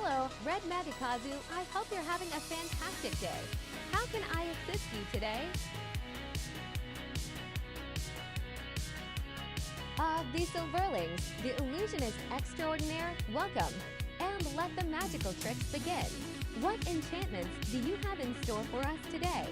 Hello, Red Magakazu. I hope you're having a fantastic day. How can I assist you today? The Silverlings, the illusionist extraordinaire, welcome. And let the magical tricks begin. What enchantments do you have in store for us today?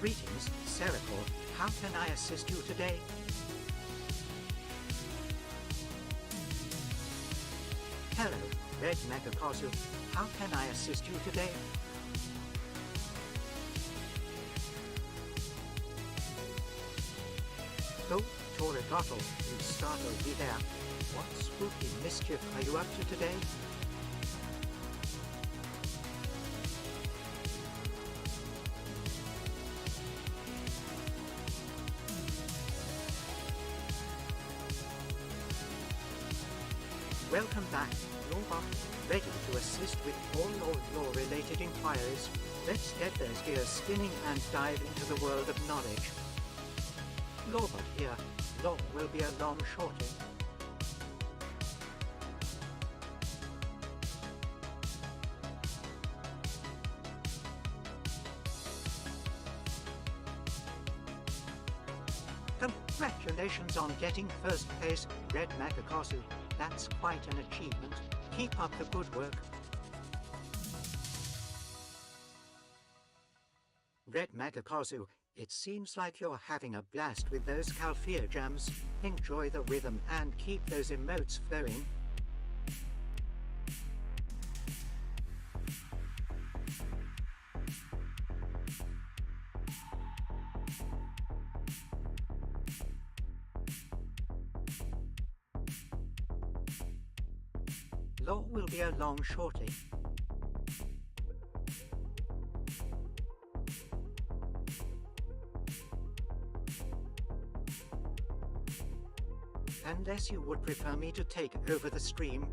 Greetings, Serapor. How can I assist you today? Hello, Red Magakazu. How can I assist you today? Oh, Torigato, you startled me there. What spooky mischief are you up to today? Welcome back, Lorba. Ready to assist with all your lore-related inquiries. Let's get those gears spinning and dive into the world of knowledge. Lorba here. Lore will be along shortly. Congratulations on getting first place, Red Magakazu. That's quite an achievement. Keep up the good work. Red Magakazu, it seems like you're having a blast with those Calfear jams. Enjoy the rhythm and keep those emotes flowing. Lore will be along shortly. Unless you would prefer me to take over the stream.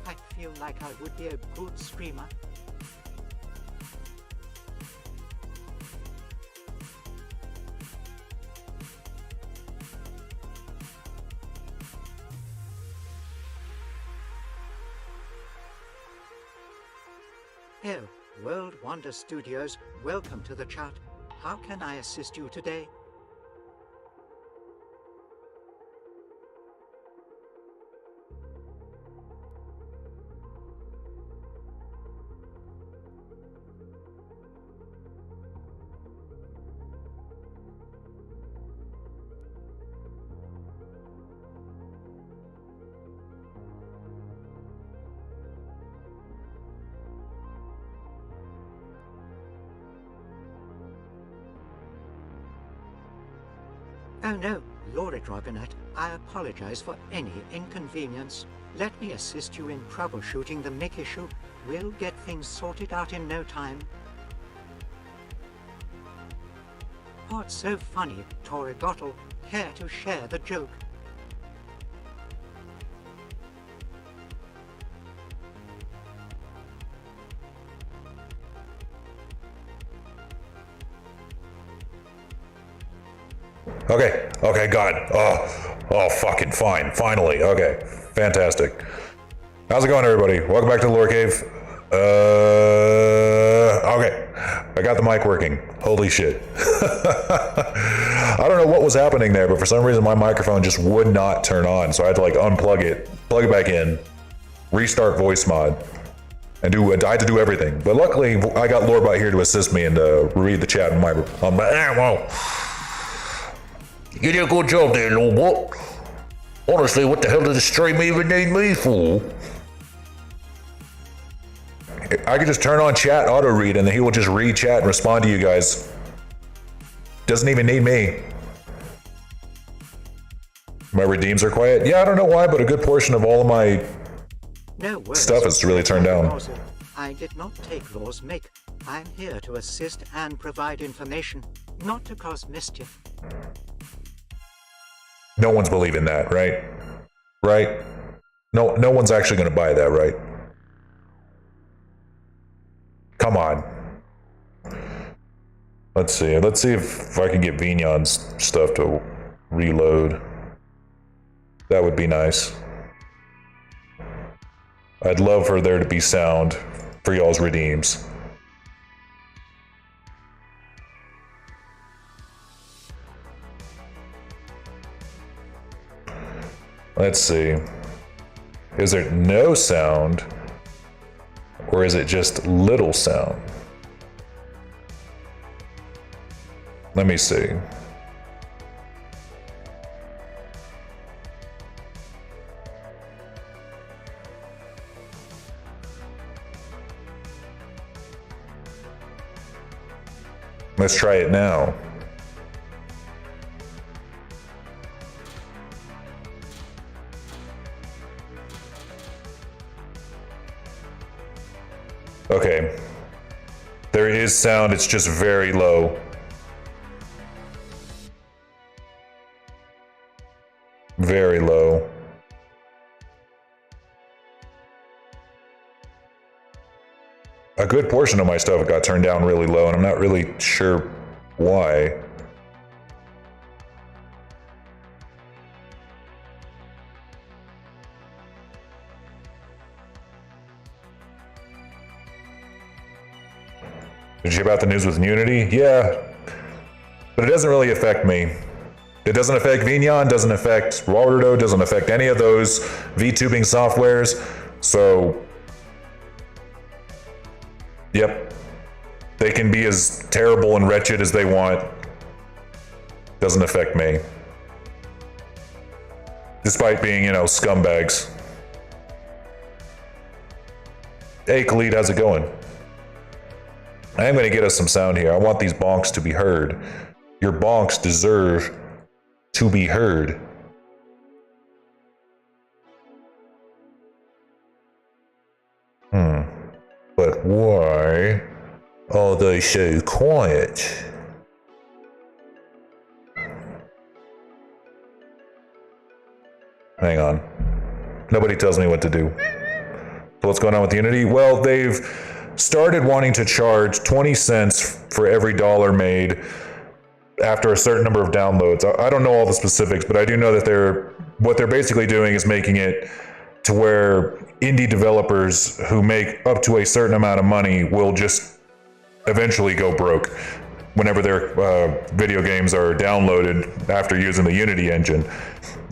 I feel like I would be a good streamer. Hello, World Wonder Studios, welcome to the chat. How can I assist you today? Oh no, Lord Dragonet, I apologize for any inconvenience. Let me assist you in troubleshooting the mic issue. We'll get things sorted out in no time. What's so funny, Torigato? Care to share the joke? Okay, got it. Oh, fucking fine. Finally. Okay, fantastic. How's it going, everybody? Welcome back to the Lore Cave. Okay, I got the mic working. Holy shit. I don't know what was happening there, but for some reason my microphone just would not turn on, so I had to like unplug it, plug it back in, restart voice mod, and I had to do everything. But luckily, I got Lorebot here to assist me and read the chat on my. You did a good job there, Lord. Honestly, what the hell did the stream even need me for? I could just turn on chat auto read and then he will just read chat and respond to you guys. Doesn't even need me. My redeems are quiet? Yeah, I don't know why, but a good portion of all of my stuff is really turned down. I did not take Law's mic. I'm here to assist and provide information, not to cause mischief. No one's believing that, right? Right? No one's actually going to buy that, right? Come on. Let's see if I can get Vignon's stuff to reload. That would be nice. I'd love for there to be sound for y'all's redeems. Let's see. Is there no sound? Or is it just little sound? Let me see. Let's try it now. Okay. There is sound, it's just very low. Very low. A good portion of my stuff got turned down really low, and I'm not really sure why. Did you hear about the news with Unity? Yeah, but it doesn't really affect me. It doesn't affect Vignon, doesn't affect Rawrdo, doesn't affect any of those VTubing softwares. So, yep, they can be as terrible and wretched as they want. Doesn't affect me. Despite being, you know, scumbags. Hey, Khalid, how's it going? I am going to get us some sound here. I want these bonks to be heard. Your bonks deserve to be heard. But why are they so quiet? Hang on. Nobody tells me what to do. So what's going on with Unity? Well, they've started wanting to charge 20 cents for every dollar made after a certain number of downloads. I don't know all the specifics, but I do know that what they're basically doing is making it to where indie developers who make up to a certain amount of money will just eventually go broke whenever their video games are downloaded after using the Unity engine.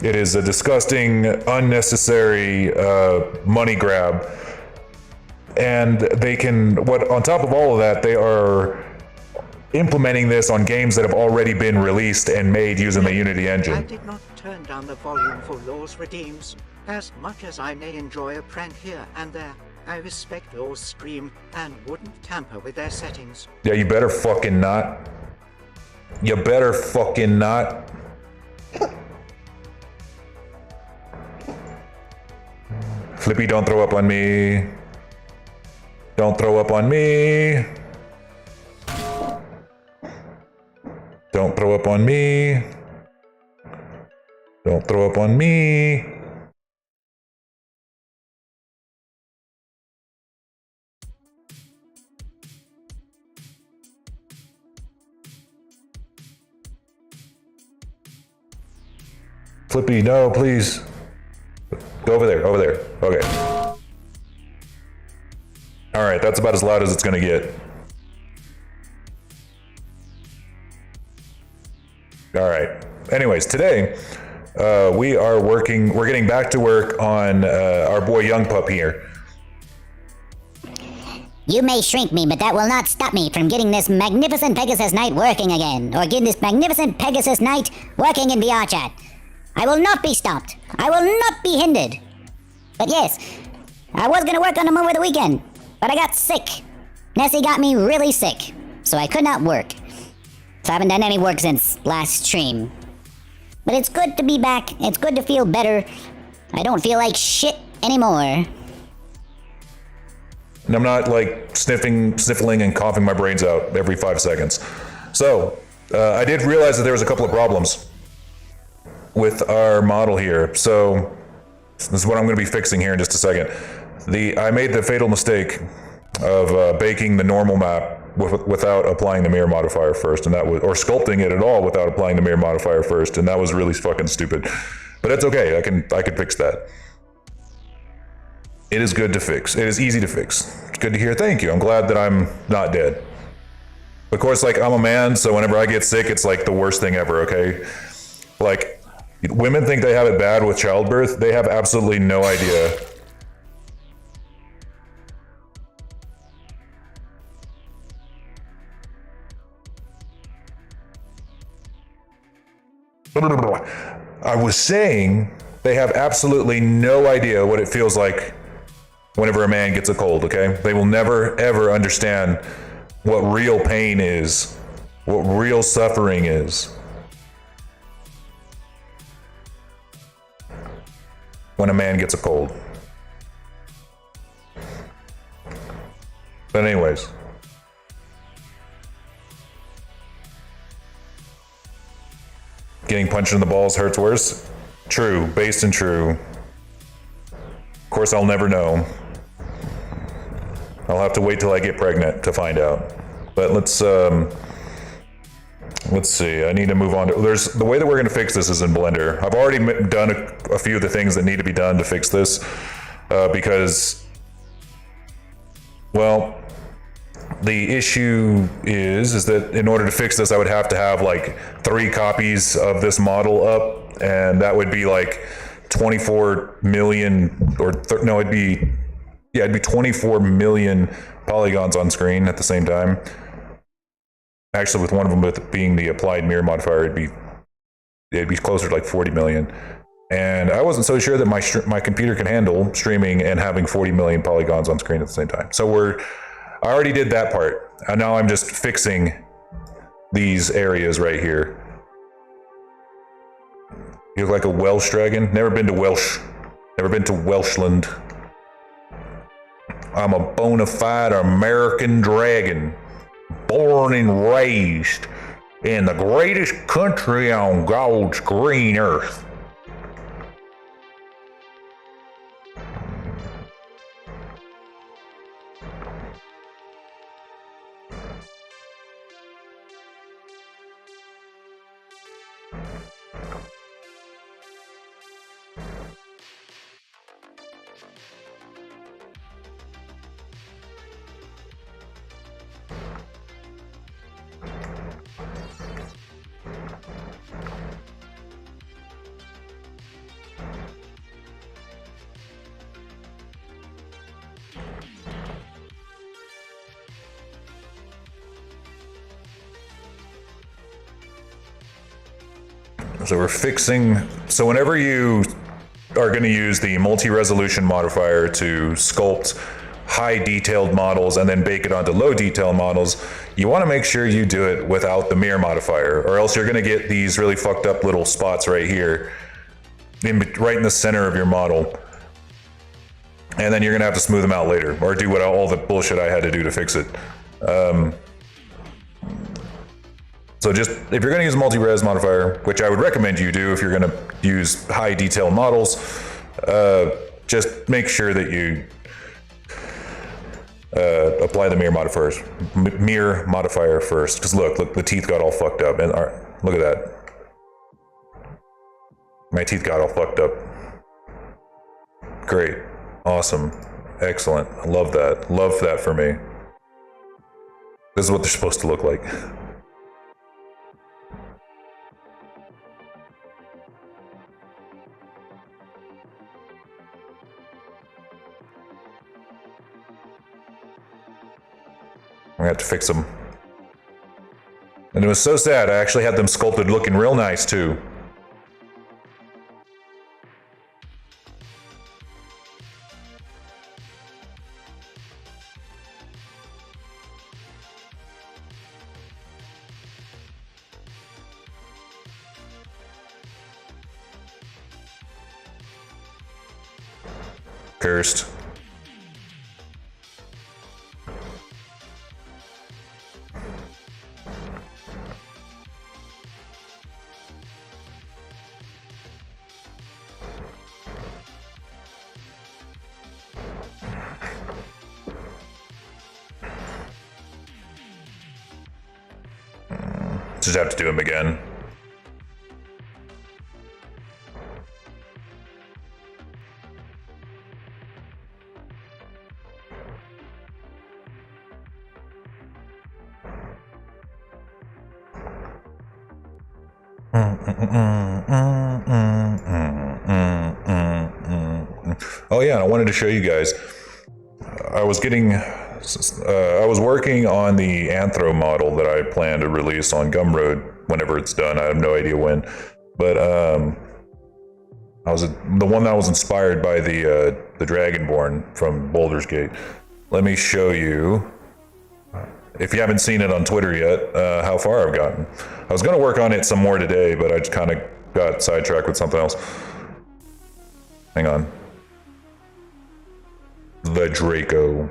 It is a disgusting, unnecessary money grab. And they can, on top of all of that, they are implementing this on games that have already been released and made using the Unity engine. I did not turn down the volume for Law's redeems. As much as I may enjoy a prank here and there, I respect Law's stream and wouldn't tamper with their settings. Yeah, you better fucking not. You better fucking not. Flippy, don't throw up on me. Don't throw up on me. Don't throw up on me. Don't throw up on me. Flippy, no, please. Go over there, over there. Okay. All right, that's about as loud as it's gonna get. All right. Anyways, today we're getting back to work on our boy Young Pup here. You may shrink me, but that will not stop me from getting this magnificent Pegasus night working again, or getting this magnificent Pegasus night working in VRChat. I will not be stopped. I will not be hindered. But yes, I was gonna work on them over the weekend, but I got sick. Nessie got me really sick, so I could not work. So I haven't done any work since last stream. But it's good to be back. It's good to feel better. I don't feel like shit anymore. And I'm not like sniffling and coughing my brains out every 5 seconds. So, I did realize that there was a couple of problems. with our model here. So this is what I'm going to be fixing here in just a second. I made the fatal mistake of baking the normal map without applying the mirror modifier first, and that was, or sculpting it at all without applying the mirror modifier first, and that was really fucking stupid. But it's okay. I can fix that. It is good to fix. It is easy to fix. It's good to hear. Thank you. I'm glad that I'm not dead. Of course, like, I'm a man, so whenever I get sick, it's like the worst thing ever. Okay, like, women think they have it bad with childbirth. They have absolutely no idea. I was saying they have absolutely no idea what it feels like whenever a man gets a cold, okay? They will never, ever understand what real pain is, what real suffering is. When a man gets a cold. But anyways. Getting punched in the balls hurts worse? True, based and true. Of course, I'll never know. I'll have to wait till I get pregnant to find out. But let's see. I need to move on to. The way that we're going to fix this is in Blender. I've already done a few of the things that need to be done to fix this because, well, the issue is that in order to fix this, I would have to have like 3 copies of this model up, and that would be like 24 million, or no, it'd be 24 million polygons on screen at the same time. Actually, with one of them with being the applied mirror modifier, it'd be closer to like 40 million. And I wasn't so sure that my computer can handle streaming and having 40 million polygons on screen at the same time. So I already did that part, and now I'm just fixing these areas right here. You look like a Welsh dragon. Never been to Welshland. I'm a bona fide American dragon, born and raised in the greatest country on God's green earth. So we're fixing, so whenever you are going to use the multi-resolution modifier to sculpt high detailed models and then bake it onto low detail models, you want to make sure you do it without the mirror modifier, or else you're going to get these really fucked up little spots right here, right in the center of your model. And then you're going to have to smooth them out later, or do all the bullshit I had to do to fix it. So just, if you're going to use a multi-res modifier, which I would recommend you do if you're going to use high detail models, just make sure that you apply the mirror modifier first. Because look, the teeth got all fucked up. And look at that. My teeth got all fucked up. Great. Awesome. Excellent. I love that. Love that for me. This is what they're supposed to look like. I have to fix them. And it was so sad, I actually had them sculpted looking real nice too. Cursed. Just have to do them again. Oh yeah, and I wanted to show you guys. I was working on the Anthro model that I plan to release on Gumroad whenever it's done. I have no idea when, but the one that was inspired by the Dragonborn from Baldur's Gate. Let me show you. If you haven't seen it on Twitter yet, how far I've gotten. I was going to work on it some more today, but I just kind of got sidetracked with something else. Hang on. The Draco.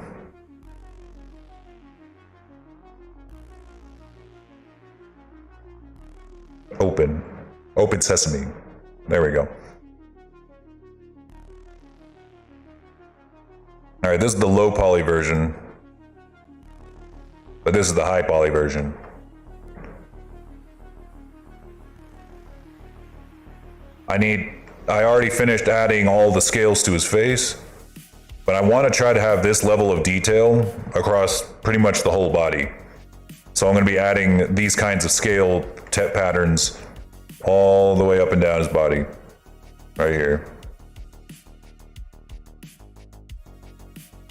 Open. Open sesame. There we go. All right, this is the low poly version. But this is the high poly version. I already finished adding all the scales to his face, but I want to try to have this level of detail across pretty much the whole body. So I'm going to be adding these kinds of scale patterns all the way up and down his body. Right here.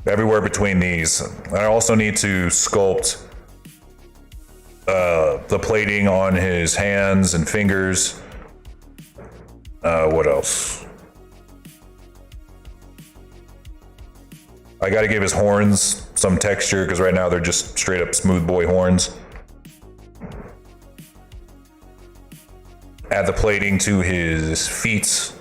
Everywhere between these. I also need to sculpt the plating on his hands and fingers. What else? I gotta give his horns some texture because right now they're just straight up smooth boy horns. Add the plating to his feet.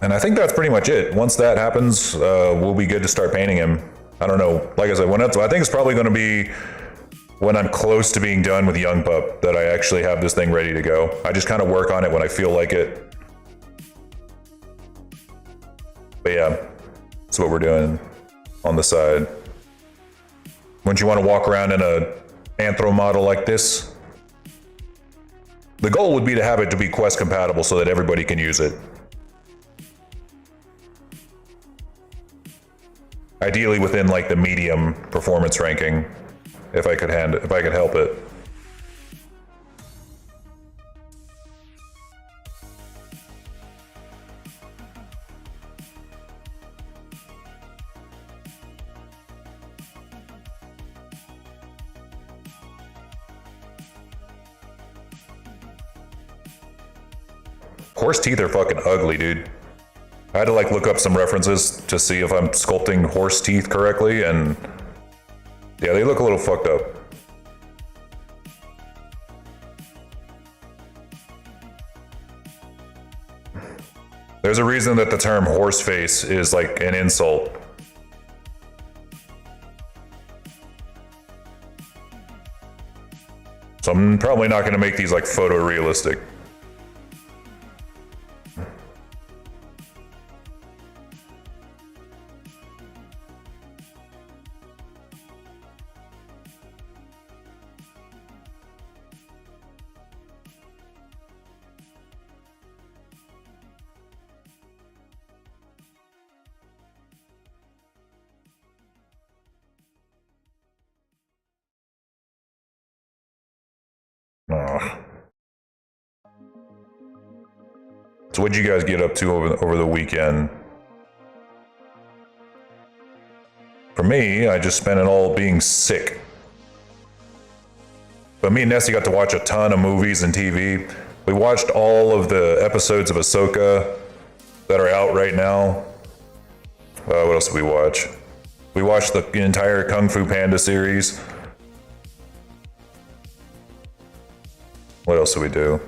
And I think that's pretty much it. Once that happens, we'll be good to start painting him. I don't know. Like I said, I think it's probably going to be when I'm close to being done with Young Pup that I actually have this thing ready to go. I just kind of work on it when I feel like it. But yeah, that's what we're doing on the side. Wouldn't you want to walk around in a anthro model like this? The goal would be to have it to be quest compatible so that everybody can use it. Ideally within like the medium performance ranking, if I could help it. Horse teeth are fucking ugly, dude. I had to like look up some references to see if I'm sculpting horse teeth correctly, and yeah, they look a little fucked up. There's a reason that the term horse face is like an insult. So I'm probably not gonna make these like photorealistic. So what'd you guys get up to over the weekend? For me, I just spent it all being sick. But me and Nessie got to watch a ton of movies and TV. We watched all of the episodes of Ahsoka that are out right now. What else did we watch? We watched the entire Kung Fu Panda series. What else did we do?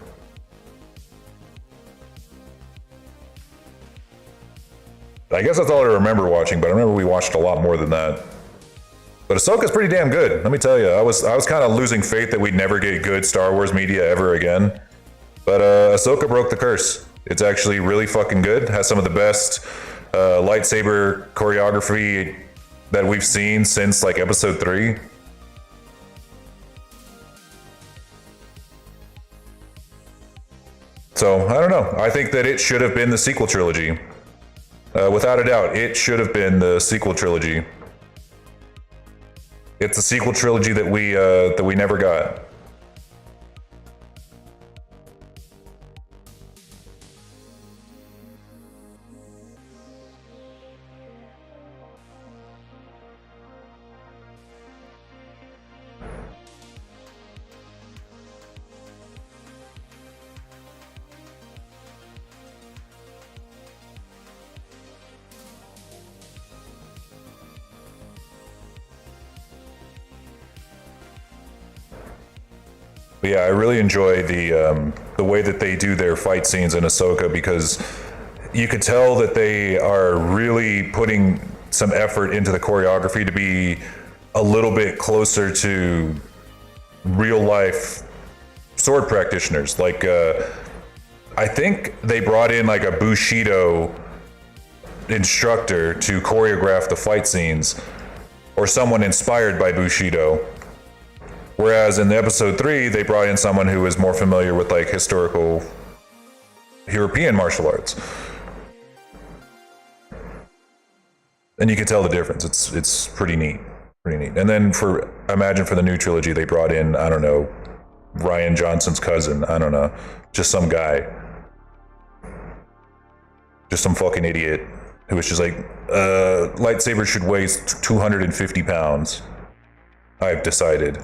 I guess that's all I remember watching, but I remember we watched a lot more than that. But Ahsoka's pretty damn good, let me tell you. I was kind of losing faith that we'd never get good Star Wars media ever again. But Ahsoka broke the curse. It's actually really fucking good. Has some of the best lightsaber choreography that we've seen since like episode 3. So, I don't know. I think that it should have been the sequel trilogy. Without a doubt, it should have been the sequel trilogy. It's a sequel trilogy that we never got. But yeah, I really enjoy the way that they do their fight scenes in Ahsoka, because you could tell that they are really putting some effort into the choreography to be a little bit closer to real life sword practitioners. Like, I think they brought in like a Bushido instructor to choreograph the fight scenes, or someone inspired by Bushido. Whereas in the episode 3, they brought in someone who is more familiar with like historical European martial arts. And you can tell the difference. It's pretty neat. Pretty neat. And then imagine for the new trilogy, they brought in, I don't know, Ryan Johnson's cousin. I don't know. Just some guy. Just some fucking idiot who was just like, lightsaber should weigh 250 pounds. I've decided.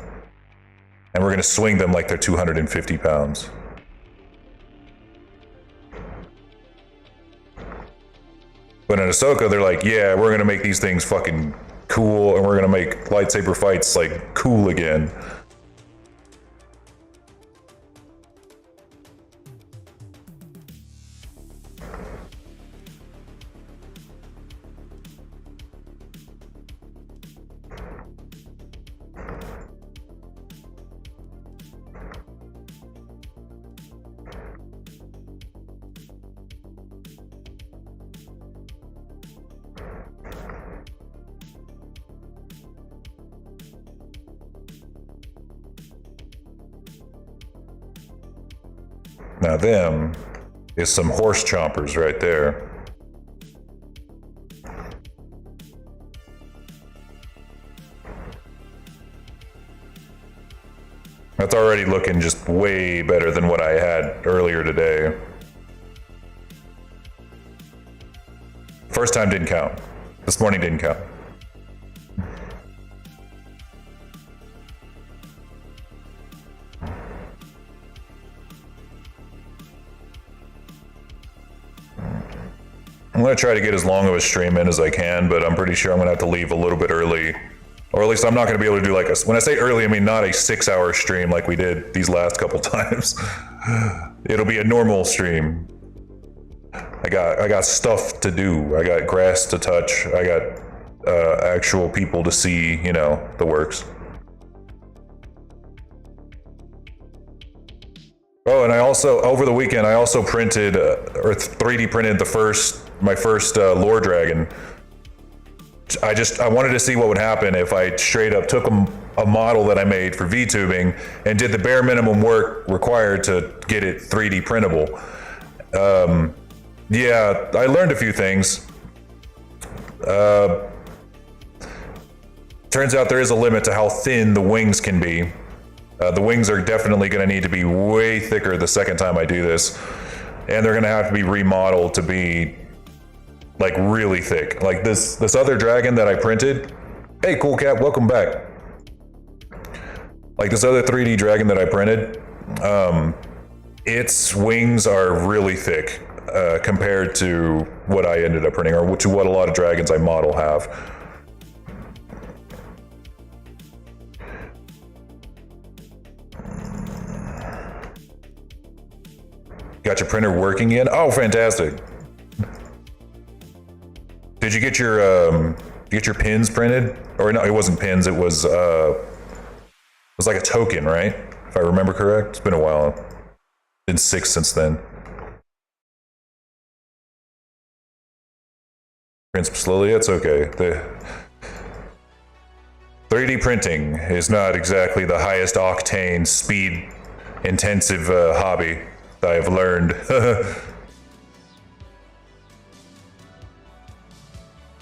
And we're going to swing them like they're 250 pounds. But in Ahsoka, they're like, yeah, we're going to make these things fucking cool, and we're going to make lightsaber fights like cool again. Now them is some horse chompers right there. That's already looking just way better than what I had earlier today. First time didn't count. This morning didn't count. I'm going to try to get as long of a stream in as I can, but I'm pretty sure I'm going to have to leave a little bit early. Or at least I'm not going to be able to do like when I say early, I mean not a 6-hour stream like we did these last couple times. It'll be a normal stream. I got stuff to do. I got grass to touch. I got actual people to see, you know, the works. Oh, and I also, over the weekend, I also printed, or 3D printed my first lore dragon. I wanted to see what would happen if I straight up took a model that I made for VTubing and did the bare minimum work required to get it 3D printable. Yeah, I learned a few things. Turns out there is a limit to how thin the wings can be. The wings are definitely going to need to be way thicker the second time I do this. And they're going to have to be remodeled to be like really thick. Like this other dragon that I printed. Hey, Cool Cat, welcome back. Like this other 3D dragon that I printed, its wings are really thick compared to what I ended up printing, or to what a lot of dragons I model have. Got your printer working again? Oh, fantastic. Did you get your pins printed? Or no, it wasn't pins, it was like a token, right? If I remember correct. It's been a while. Been 6 since then. Prints slowly, it's okay. The 3D printing is not exactly the highest octane, speed intensive hobby I've learned.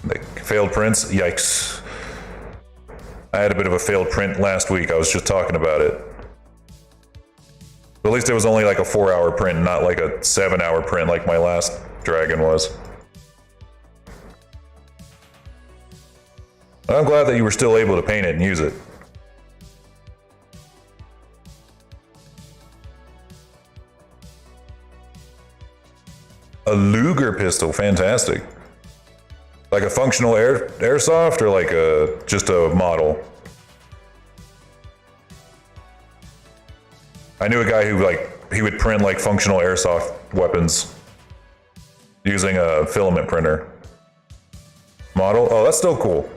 Like, failed prints? Yikes. I had a bit of a failed print last week. I was just talking about it. But at least it was only like a 4-hour print, not like a 7-hour print like my last dragon was. I'm glad that you were still able to paint it and use it. A Luger pistol, fantastic. Like a functional airsoft or like just a model? I knew a guy who he would print like functional airsoft weapons using a filament printer. Model? Oh, that's still cool.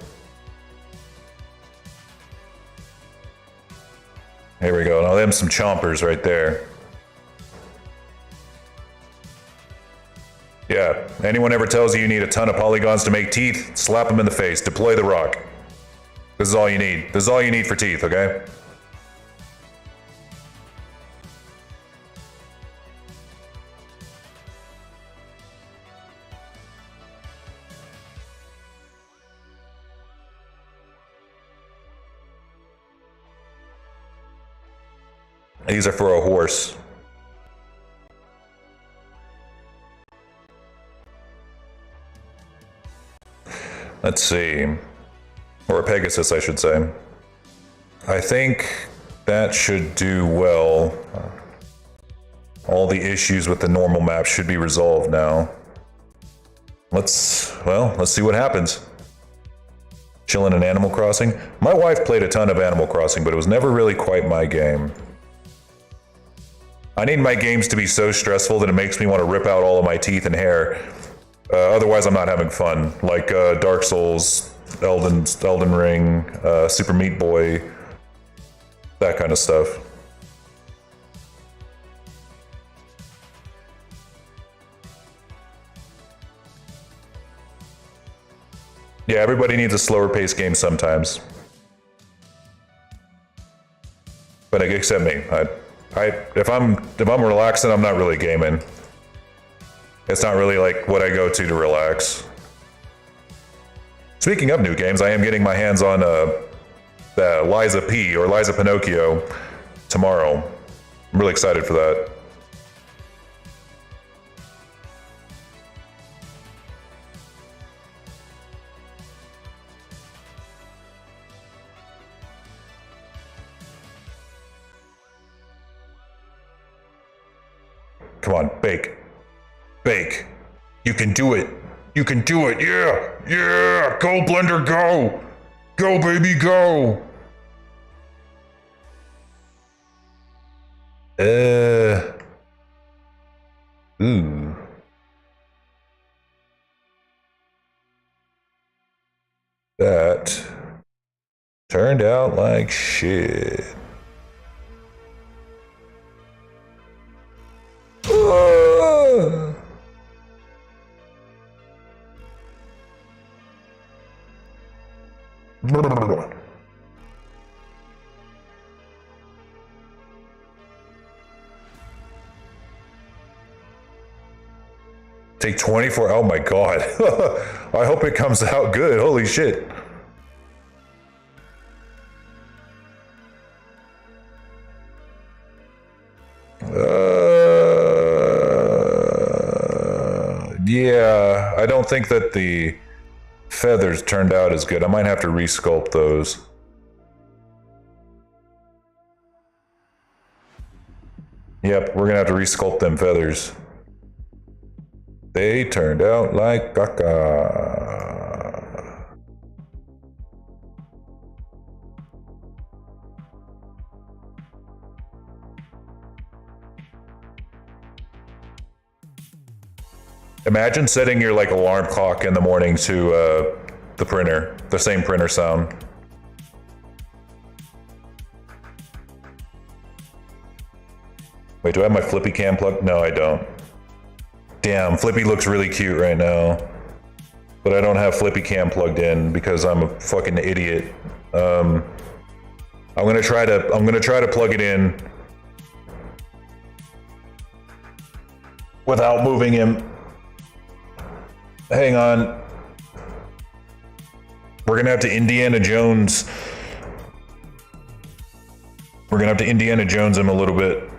Here we go. Now them some chompers right there. Yeah, anyone ever tells you need a ton of polygons to make teeth, slap them in the face, deploy the rock. This is all you need. This is all you need for teeth, okay? These are for a horse. Let's see. Or a Pegasus, I should say. I think that should do well. All the issues with the normal map should be resolved now. Let's see what happens. Chilling in Animal Crossing. My wife played a ton of Animal Crossing, but it was never really quite my game. I need my games to be so stressful that it makes me want to rip out all of my teeth and hair. Otherwise, I'm not having fun. Like Dark Souls, Elden Ring, Super Meat Boy, that kind of stuff. Yeah, everybody needs a slower paced game sometimes. But except me. If I'm relaxing, I'm not really gaming. It's not really like what I go to relax. Speaking of new games, I am getting my hands on the Liza P or Liza Pinocchio tomorrow. I'm really excited for that. Come on, bake. Bake. You can do it. You can do it. Yeah. Yeah. Go, Blender, go. Go, baby, go. Ooh. That turned out like shit. Take 24. Oh my god. I hope it comes out good. Holy shit. Yeah, I don't think that the feathers turned out as good. I might have to resculpt those. Yep, we're gonna have to resculpt them feathers. They turned out like caca. Imagine setting your like alarm clock in the morning to the printer, the same printer sound. Wait, do I have my Flippy cam plugged? No, I don't. Damn, Flippy looks really cute right now. But I don't have Flippy cam plugged in because I'm a fucking idiot. I'm gonna try to plug it in. without moving him. Hang on. We're gonna have to Indiana Jones. We're gonna have to Indiana Jones him a little bit.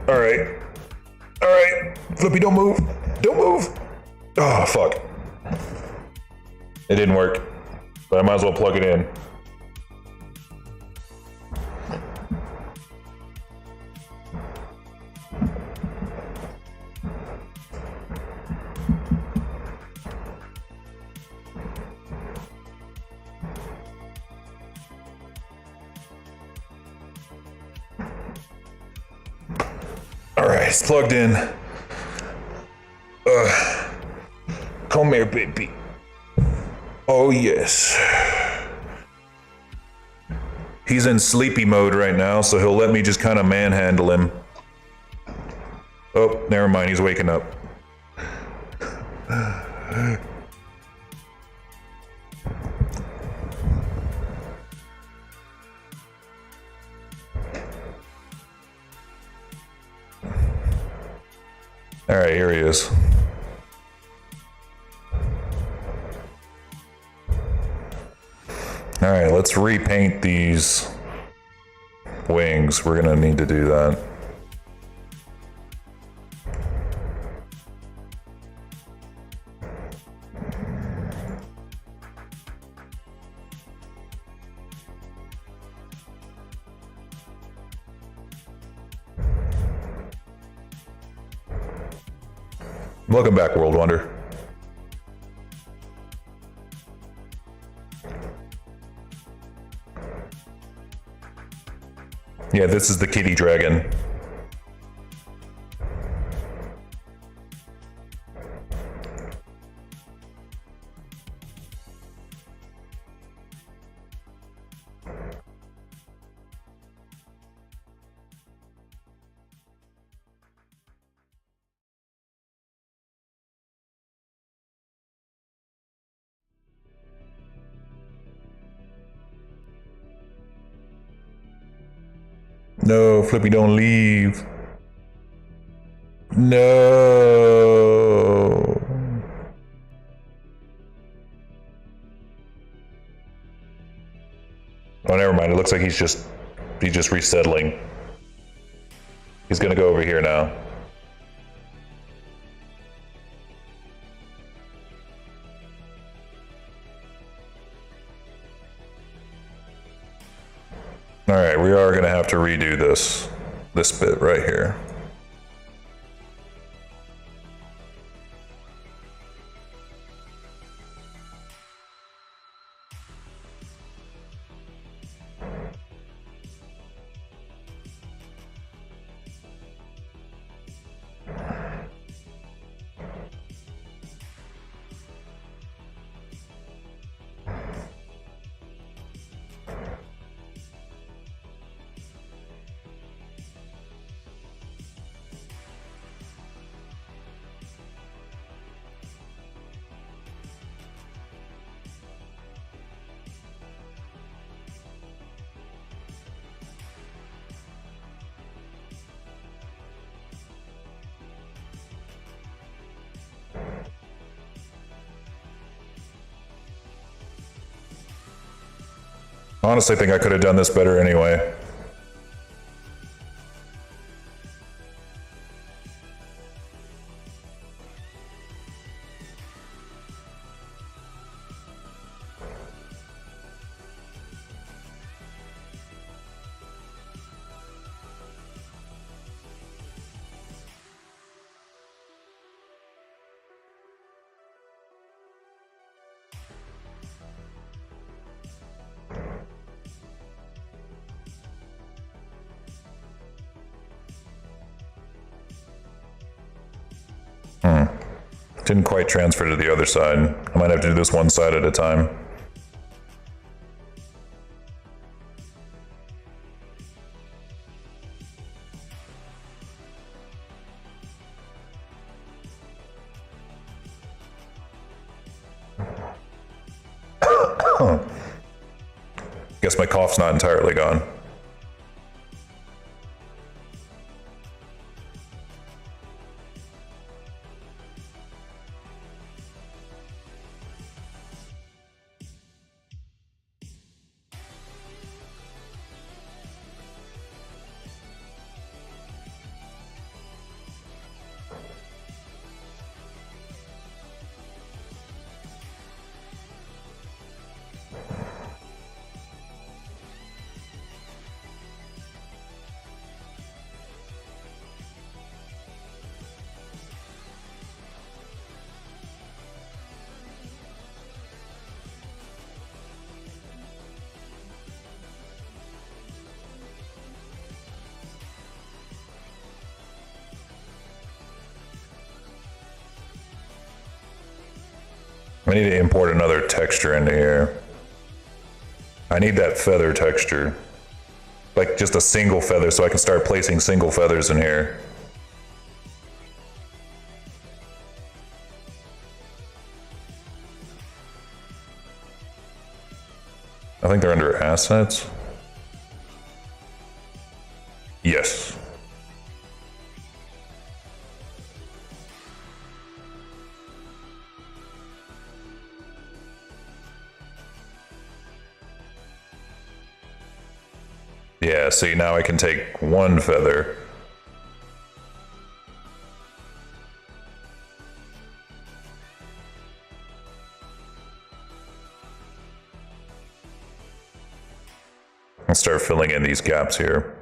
All right. All right. Flippy, don't move. Don't move. Oh, fuck. It didn't work, but I might as well plug it in. All right, it's plugged in. Come here, baby. Oh, yes. He's in sleepy mode right now, so he'll let me just kind of manhandle him. Oh, never mind, he's waking up. All right, here he is. All right, let's repaint these wings. We're gonna need to do that. Welcome back, World Wonder. Yeah, this is the kitty dragon. No, Flippy, don't leave. No. Oh, never mind. It looks like he's just resettling. He's gonna go over here now. All right, we are gonna have to redo this bit right here. Honestly, I think I could have done this better anyway. Didn't quite transfer to the other side. I might have to do this one side at a time. Guess my cough's not entirely gone. I need to import another texture into here. I need that feather texture. Like just a single feather so I can start placing single feathers in here. I think they're under assets. Yes. Yeah, see, now I can take one feather. And start filling in these gaps here.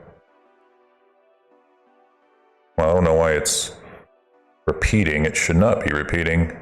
Well, I don't know why it's repeating. It should not be repeating.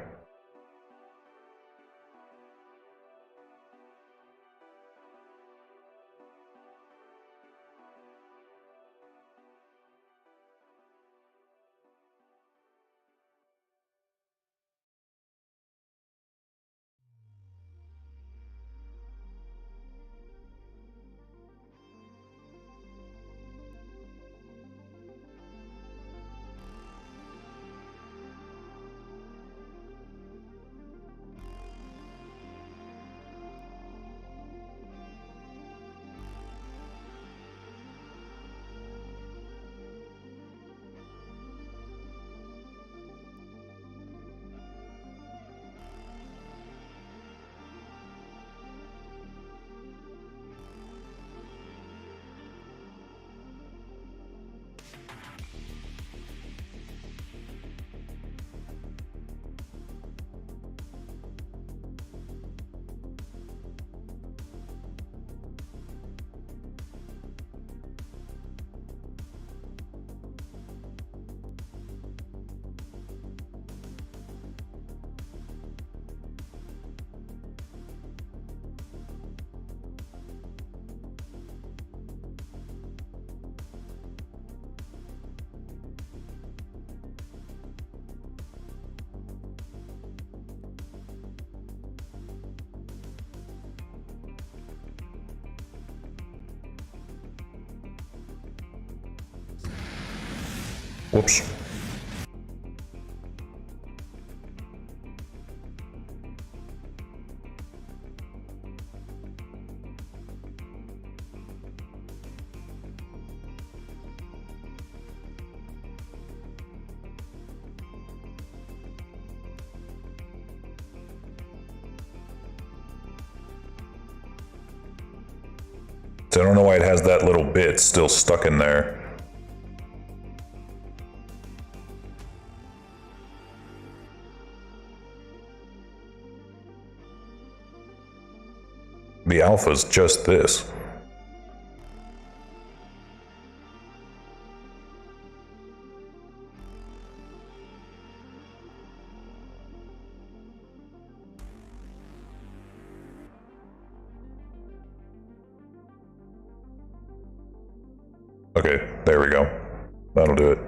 Whoops. So I don't know why it has that little bit still stuck in there. The alpha's just this. Okay, there we go. That'll do it.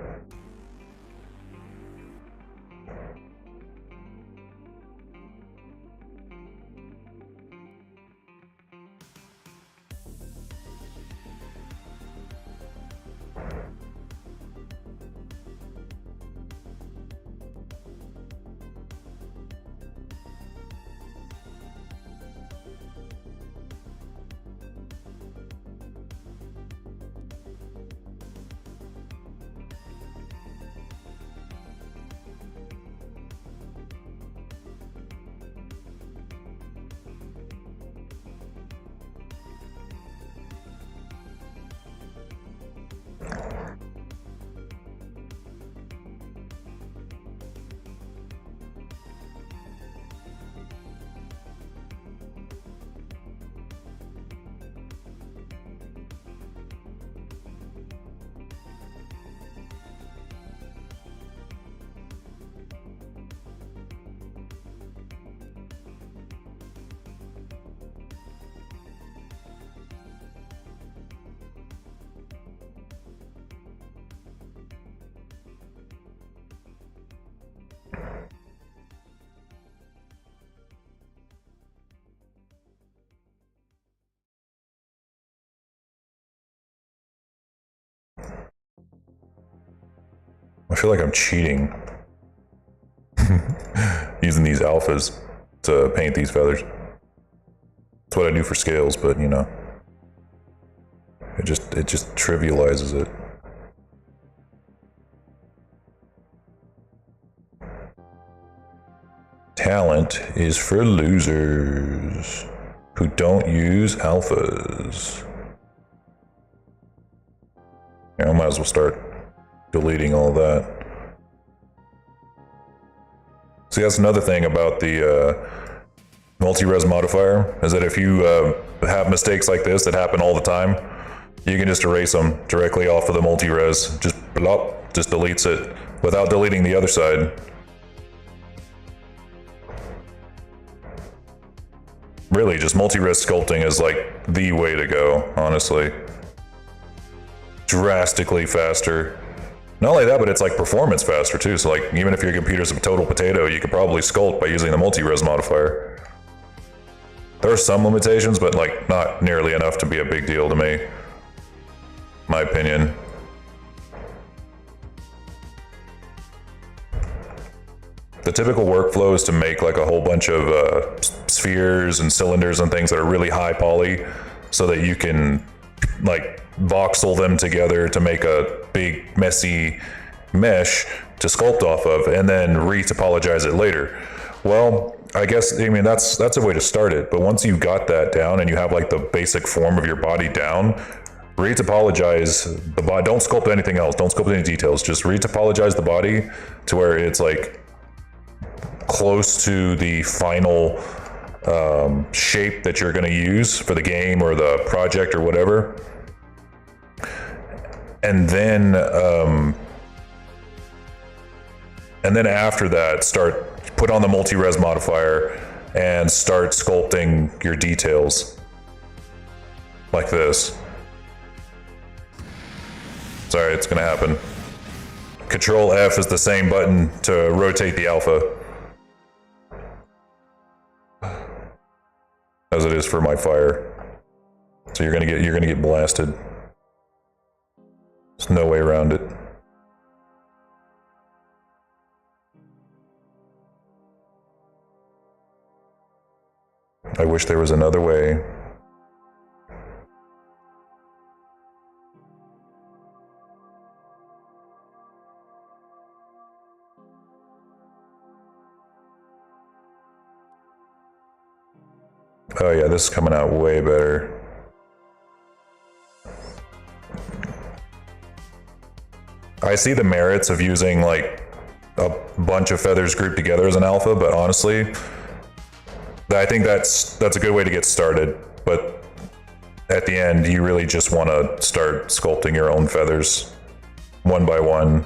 I feel like I'm cheating. Using these alphas to paint these feathers. That's what I do for scales, but you know, it just trivializes it. Talent is for losers who don't use alphas. Yeah, I might as well start deleting all that. See, that's another thing about the multi-res modifier, is that if you have mistakes like this that happen all the time, you can just erase them directly off of the multi-res. Just blop, just deletes it without deleting the other side. Really, just multi-res sculpting is like the way to go, honestly. Drastically faster. Not only that, but it's like performance faster too. So like, even if your computer's a total potato, you could probably sculpt by using the multi-res modifier. There are some limitations, but like not nearly enough to be a big deal to me. My opinion. The typical workflow is to make like a whole bunch of spheres and cylinders and things that are really high poly, so that you can like voxel them together to make a big messy mesh to sculpt off of, and then re-topologize it later. Well, I guess, I mean, that's a way to start it, but once you've got that down and you have like the basic form of your body down, re-topologize the body. Don't sculpt anything else, don't sculpt any details, just re-topologize the body to where it's like close to the final shape that you're going to use for the game or the project or whatever. And then after that, put on the multi-res modifier and start sculpting your details like this. Sorry, it's gonna happen. Control F is the same button to rotate the alpha as it is for my fire. So you're gonna get blasted. There's no way around it. I wish there was another way. Oh yeah, this is coming out way better. I see the merits of using like a bunch of feathers grouped together as an alpha, but honestly, I think that's a good way to get started. But at the end, you really just want to start sculpting your own feathers one by one.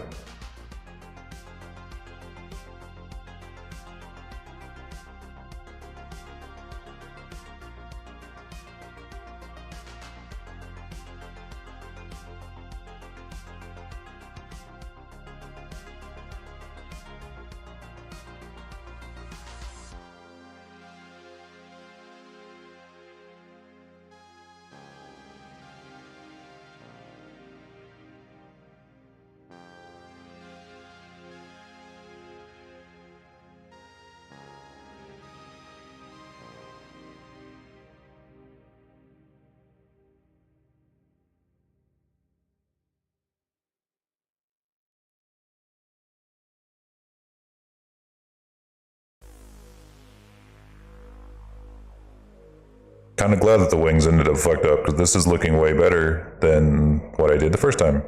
Kind of glad that the wings ended up fucked up, because this is looking way better than what I did the first time.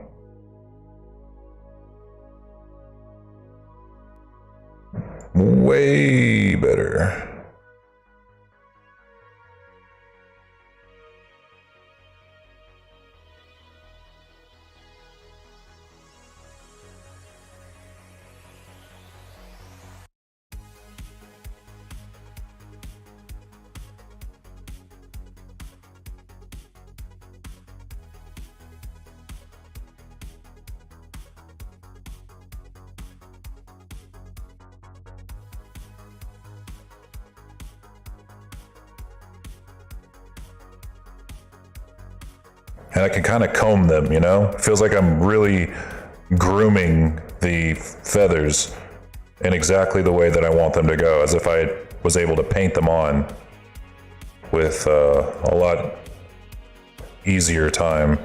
Way better. And I can kind of comb them, you know? It feels like I'm really grooming the feathers in exactly the way that I want them to go, as if I was able to paint them on with a lot easier time.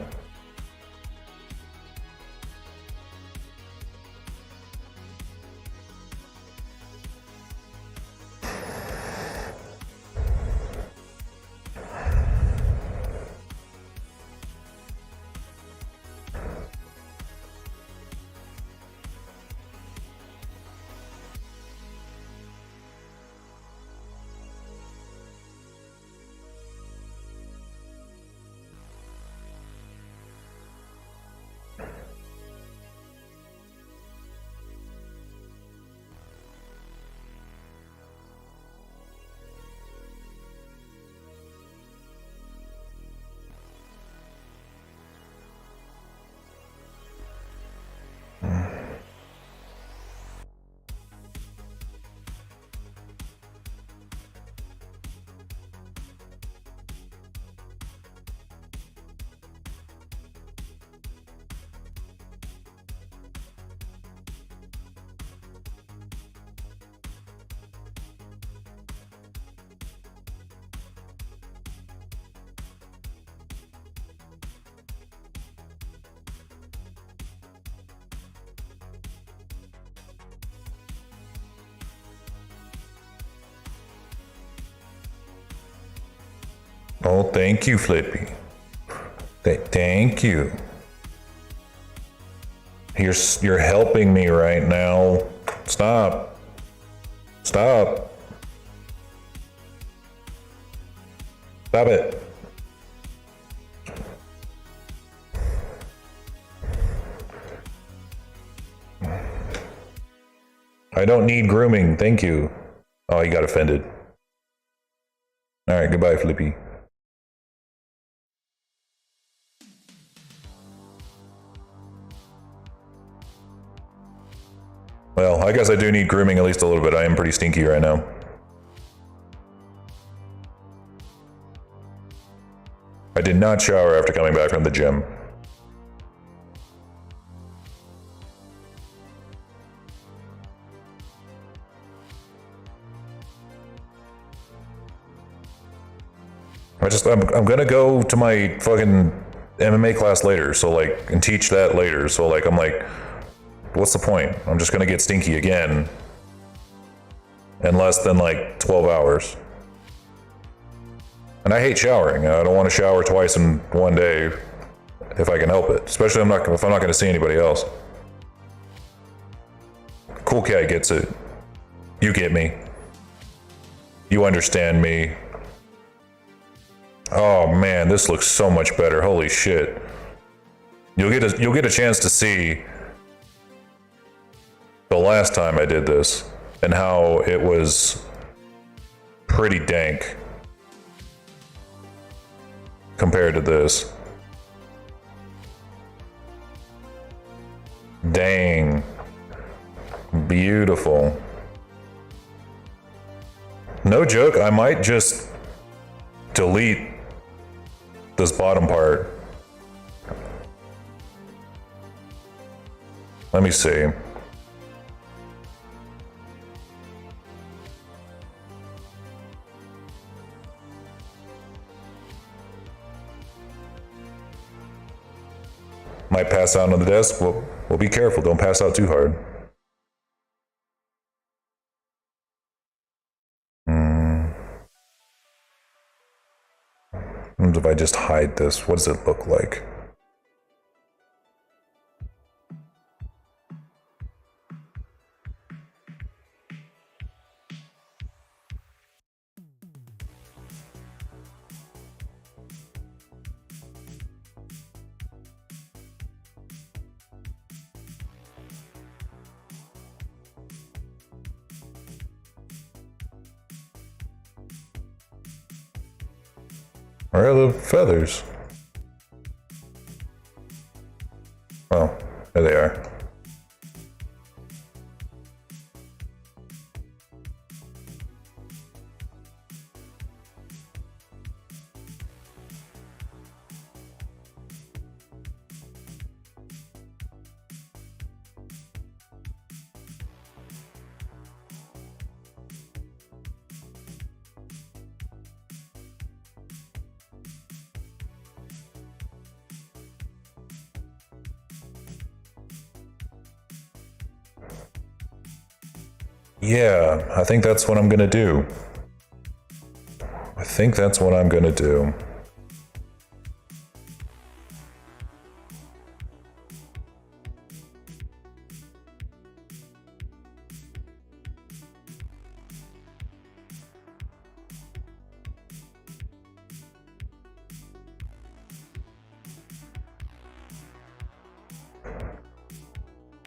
Oh, thank you, Flippy. Thank you. You're helping me right now. Stop. Stop. Stop it. I don't need grooming, thank you. Oh, he got offended. All right, goodbye, Flippy. Well, I guess I do need grooming at least a little bit. I am pretty stinky right now. I did not shower after coming back from the gym. I'm gonna go to my fucking MMA class later, so like, and teach that later. So like, I'm like, what's the point? I'm just gonna get stinky again in less than like 12 hours. And I hate showering. I don't want to shower twice in one day if I can help it. Especially if I'm not gonna see anybody else. Cool Cat gets it. You get me. You understand me. Oh man, this looks so much better. Holy shit. You'll get a chance to see the last time I did this and how it was pretty dank compared to this. Dang. Beautiful. No joke, I might just delete this bottom part. Let me see. Might pass out on the desk. Well, be careful. Don't pass out too hard. What if I just hide this? What does it look like? Where are the feathers? Oh, there they are. Yeah, I think that's what I'm gonna do. I think that's what I'm gonna do.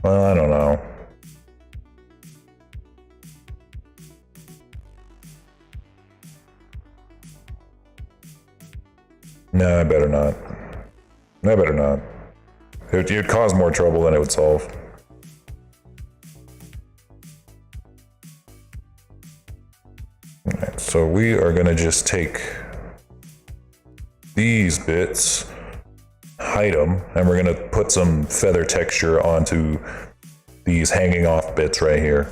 Well, I don't know. No, I better not. I better not. It'd cause more trouble than it would solve. Alright, so we are gonna just take these bits, hide them, and we're gonna put some feather texture onto these hanging off bits right here.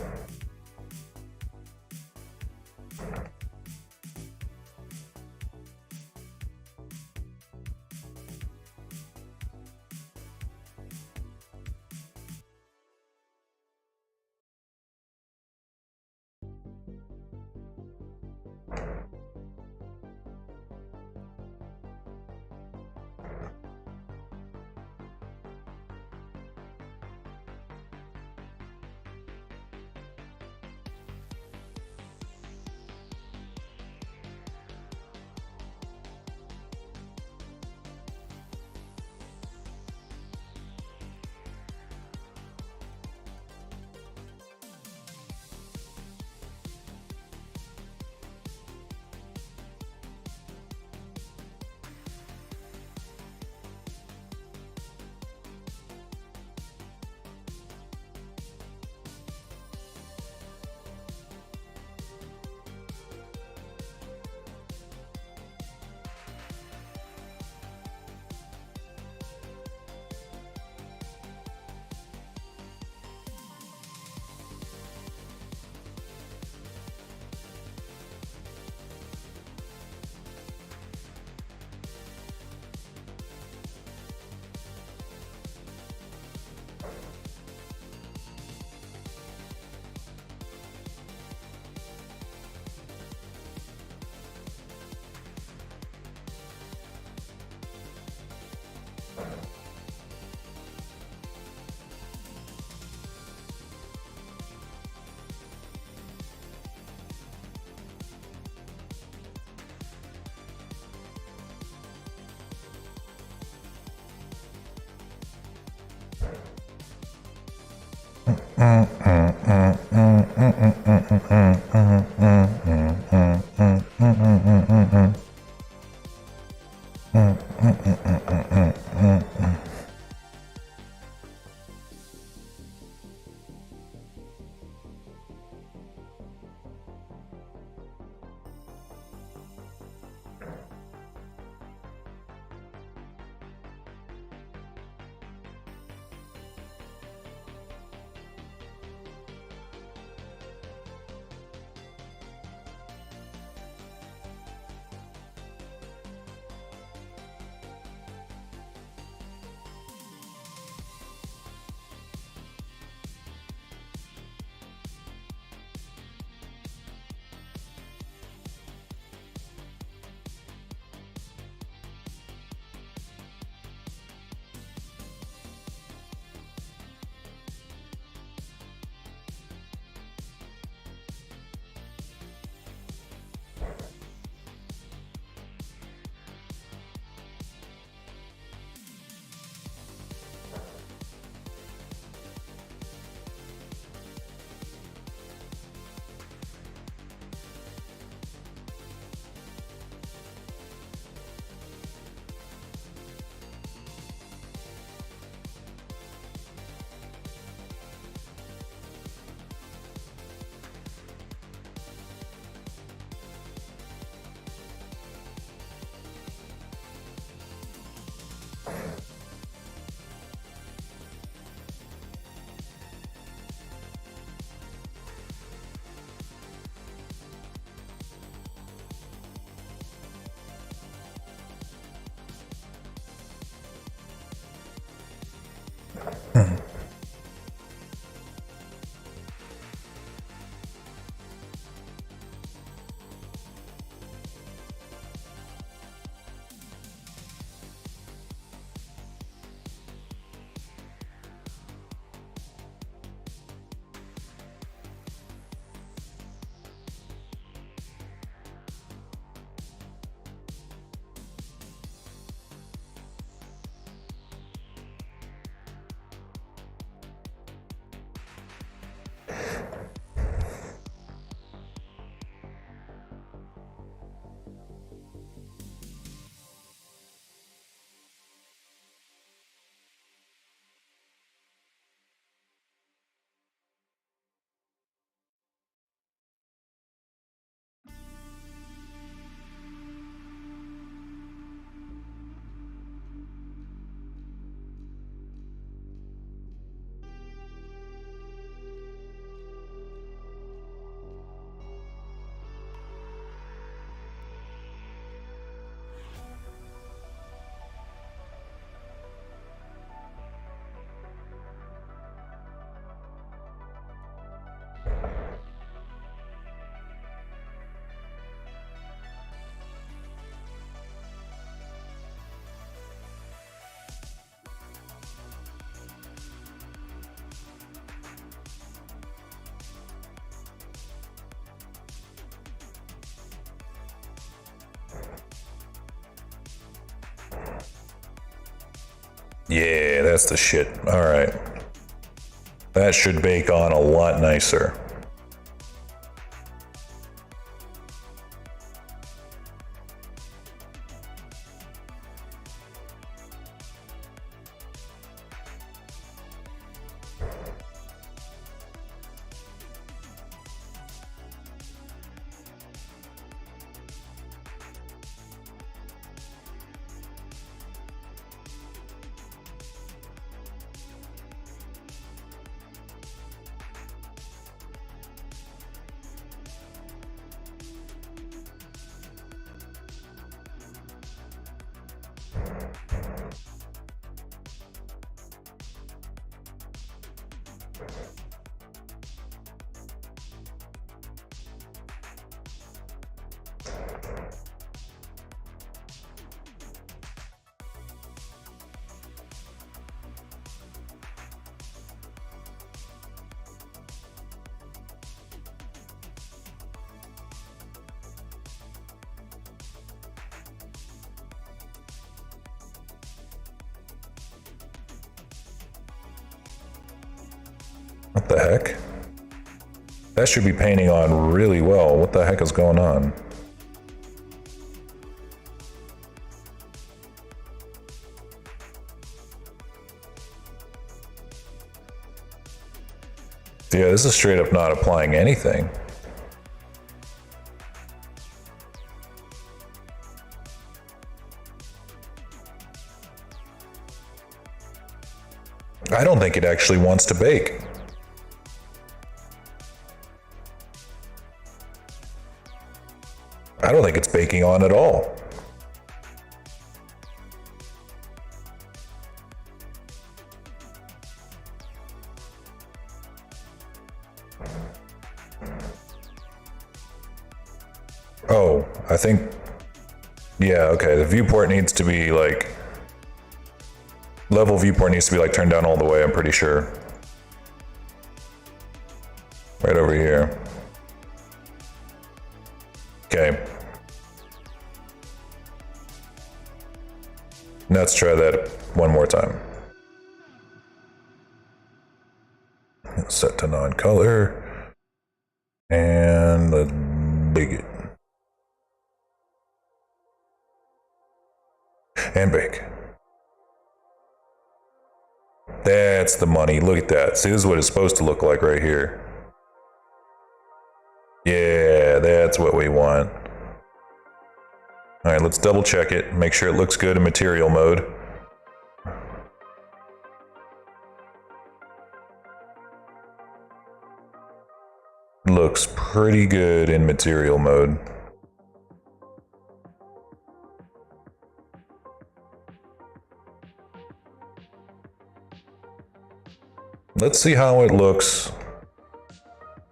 Yeah, that's the shit. All right. That should bake on a lot nicer. What the heck? That should be painting on really well. What the heck is going on? Yeah, this is straight up not applying anything. I don't think it actually wants to bake. I don't think it's baking on at all. Oh, I think, yeah, okay, the viewport needs to be like, level viewport needs to be like turned down all the way, I'm pretty sure. Right over here. Okay. Now let's try that one more time. Set to non-color. And let's bake it. And bake. That's the money. Look at that. See, this is what it's supposed to look like right here. Yeah, that's what we want. All right, let's double check it. Make sure it looks good in material mode. Looks pretty good in material mode. Let's see how it looks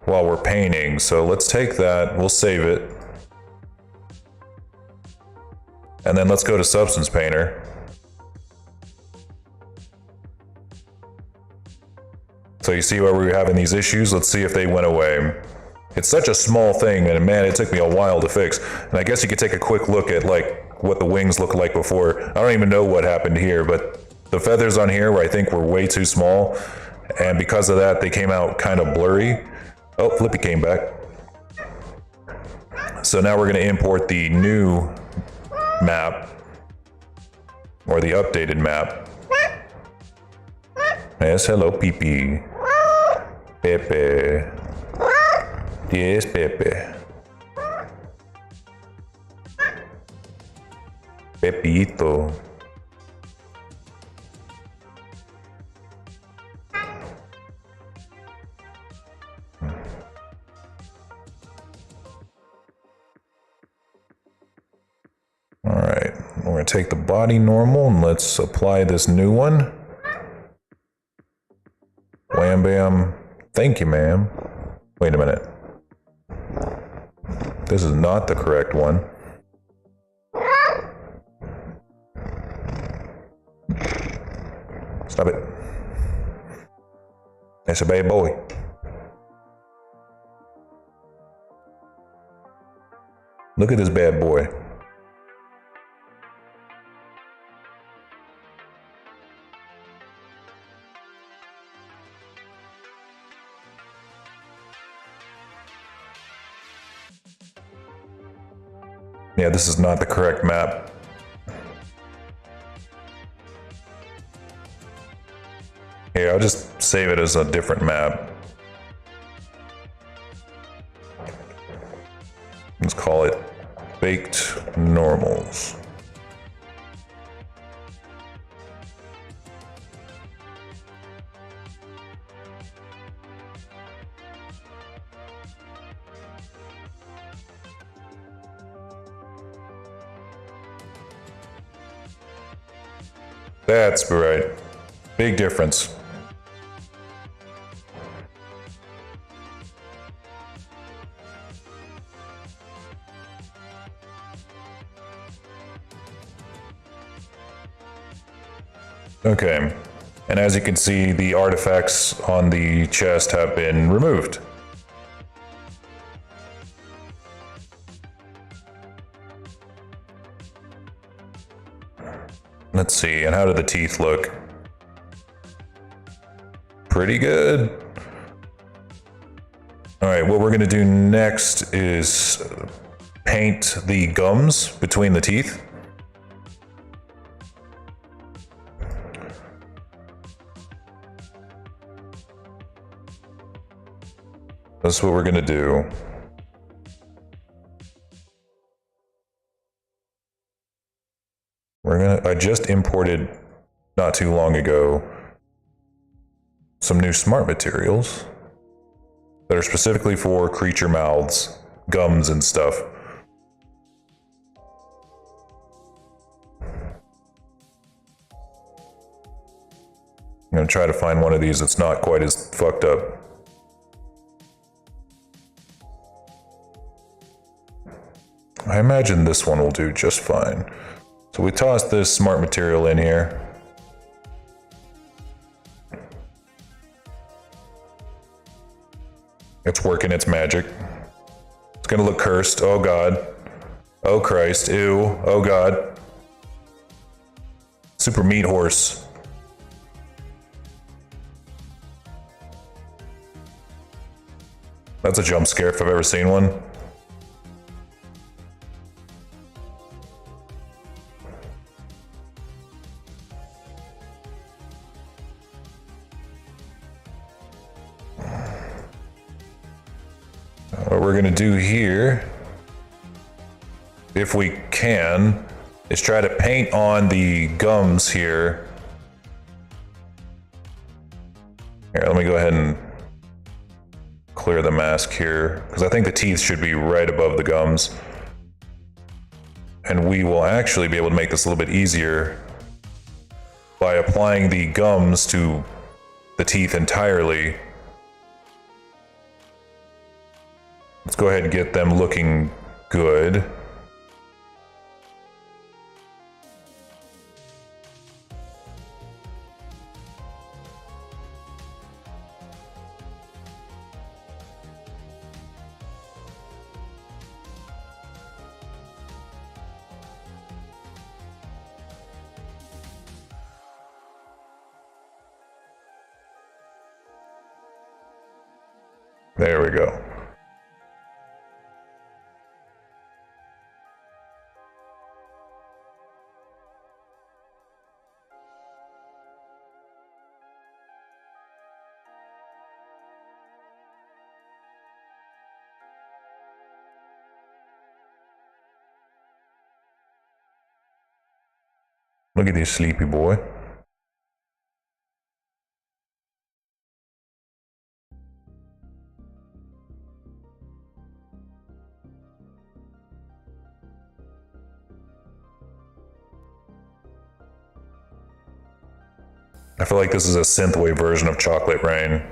while we're painting. So let's take that, we'll save it. And then let's go to Substance Painter. So you see where we were having these issues? Let's see if they went away. It's such a small thing, and man, it took me a while to fix. And I guess you could take a quick look at like what the wings looked like before. I don't even know what happened here, but the feathers on here I think were way too small. And because of that, they came out kind of blurry. Oh, Flippy came back. So now we're going to import the new map, or the updated map. Yes, hello, Pee-Pee. Pepe. Yes, Pepe. Pepito. All right, we're going to take the body normal and let's apply this new one. Wham bam. Thank you, ma'am. Wait a minute. This is not the correct one. Stop it. That's a bad boy. Look at this bad boy. Yeah, this is not the correct map. Here, I'll just save it as a different map. Let's call it Baked Normals. That's right. Big difference. Okay, and as you can see, the artifacts on the chest have been removed. Let's see, and how do the teeth look? Pretty good. All right, what we're gonna do next is paint the gums between the teeth. That's what we're gonna do. I just imported, not too long ago, some new smart materials that are specifically for creature mouths, gums and stuff. I'm gonna try to find one of these that's not quite as fucked up. I imagine this one will do just fine. So we tossed this smart material in here. It's working its magic. It's gonna look cursed. Oh God. Oh Christ. Ew. Oh God. Super meat horse. That's a jump scare if I've ever seen one. What we're gonna do here, if we can, is try to paint on the gums here. Here, let me go ahead and clear the mask here, because I think the teeth should be right above the gums. And we will actually be able to make this a little bit easier by applying the gums to the teeth entirely. Let's go ahead and get them looking good. There we go. Look at this sleepy boy. I feel like this is a synthwave version of Chocolate Rain.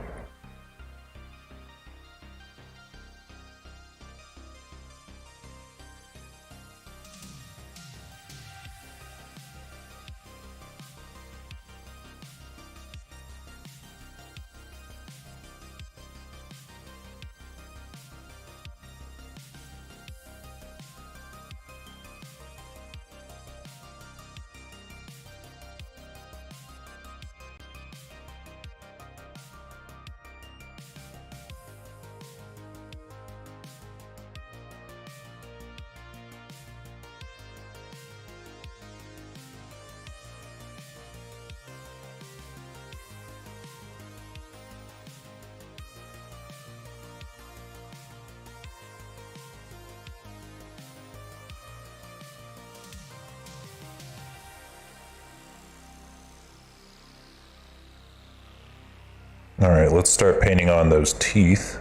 All right, let's start painting on those teeth.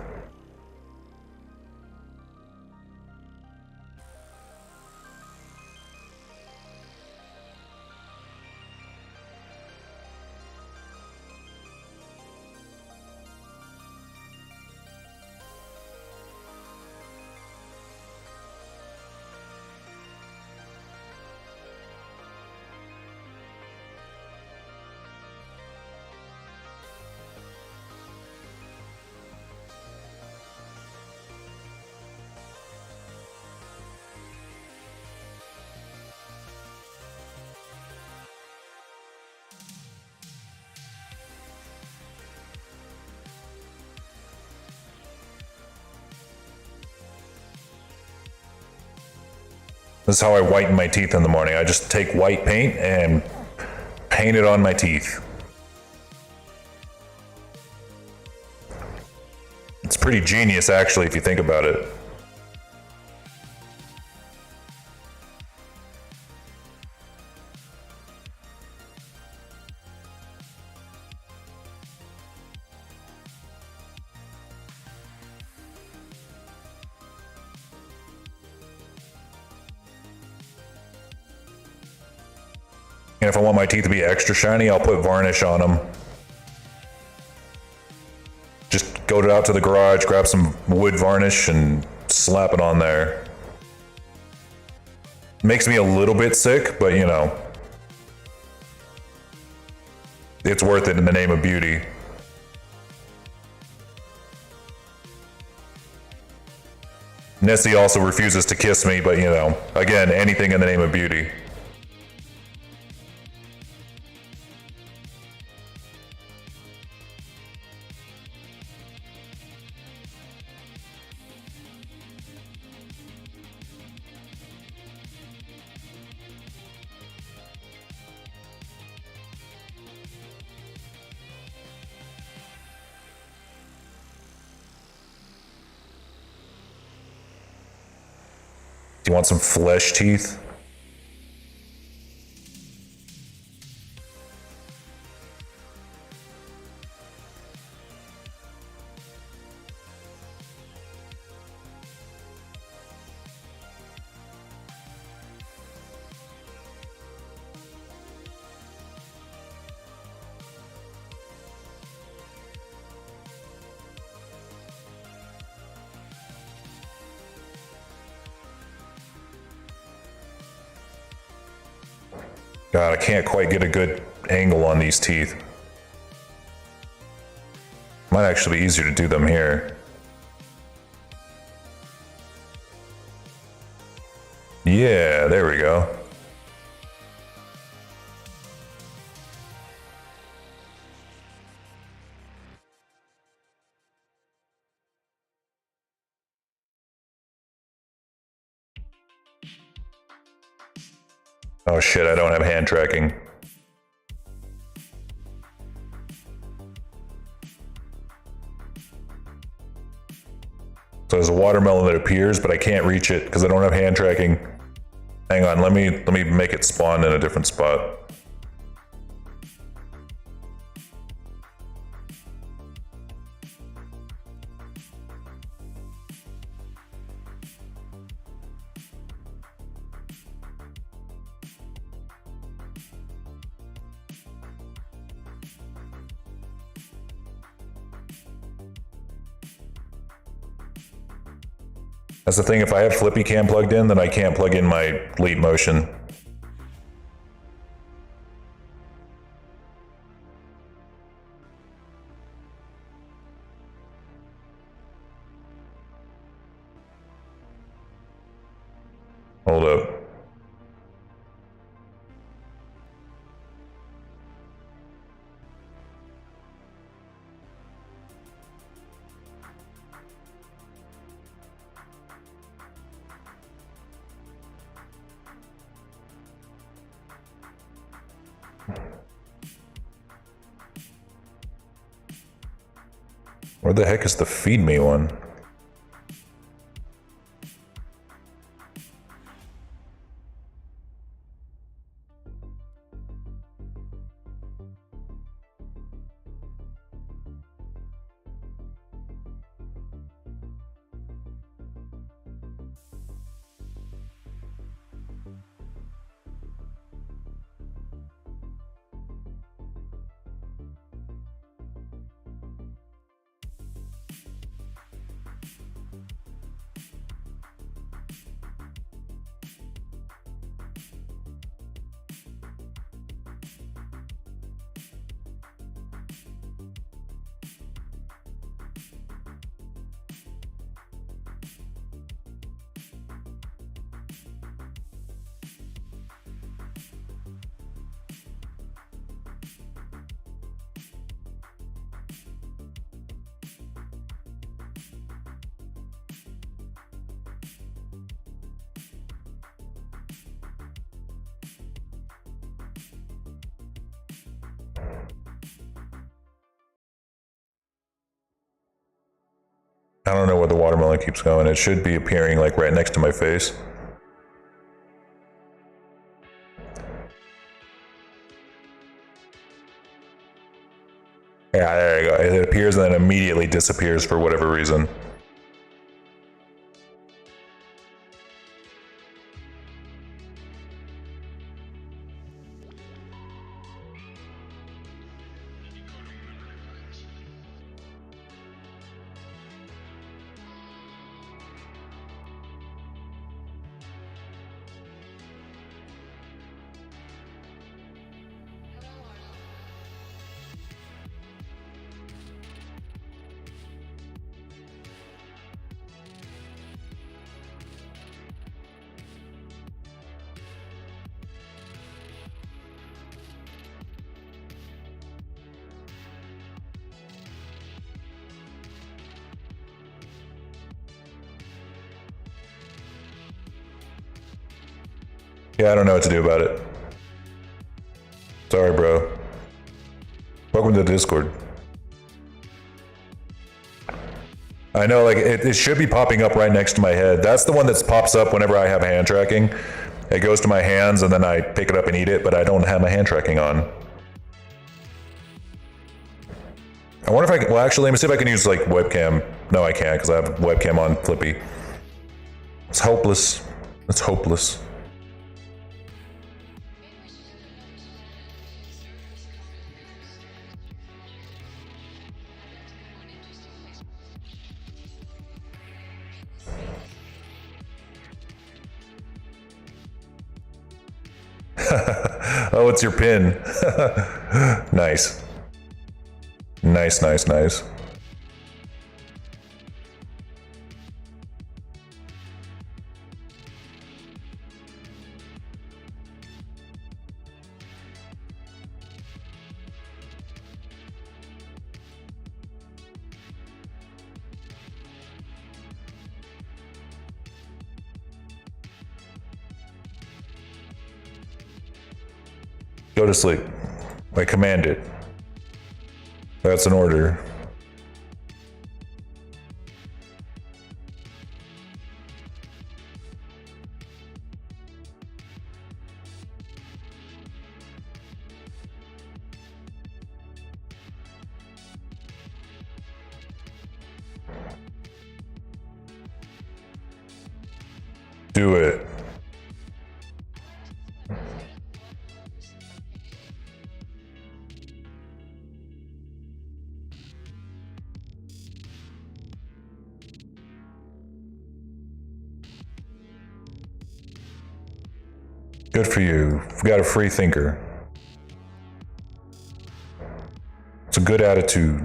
This is how I whiten my teeth in the morning. I just take white paint and paint it on my teeth. It's pretty genius, actually, if you think about it. And if I want my teeth to be extra shiny, I'll put varnish on them. Just go out to the garage, grab some wood varnish, and slap it on there. Makes me a little bit sick, but you know, it's worth it in the name of beauty. Nessie also refuses to kiss me, but you know, again, anything in the name of beauty. Do you want some flesh teeth? God, I can't quite get a good angle on these teeth. Might actually be easier to do them here. Yeah, there we go. Oh shit, I don't have hand tracking. So there's a watermelon that appears, but I can't reach it because I don't have hand tracking. Hang on, let me make it spawn in a different spot. That's the thing, if I have Flippy Cam plugged in, then I can't plug in my Leap Motion. Hold up. Where the heck is the feed me one? I don't know where the watermelon keeps going. It should be appearing like right next to my face. Yeah, there you go. It appears and then immediately disappears for whatever reason. Yeah, I don't know what to do about it. Sorry, bro. Welcome to the Discord. I know, like, it should be popping up right next to my head. That's the one that pops up whenever I have hand tracking. It goes to my hands and then I pick it up and eat it, but I don't have my hand tracking on. I wonder if I can, well, actually, let me see if I can use, like, webcam. No, I can't, because I have webcam on Flippy. It's hopeless. It's hopeless. Oh, it's your pin. Nice. Nice, nice, nice. Go to sleep. I command it. That's an order. Do it. Good for you. You've got a free thinker. It's a good attitude.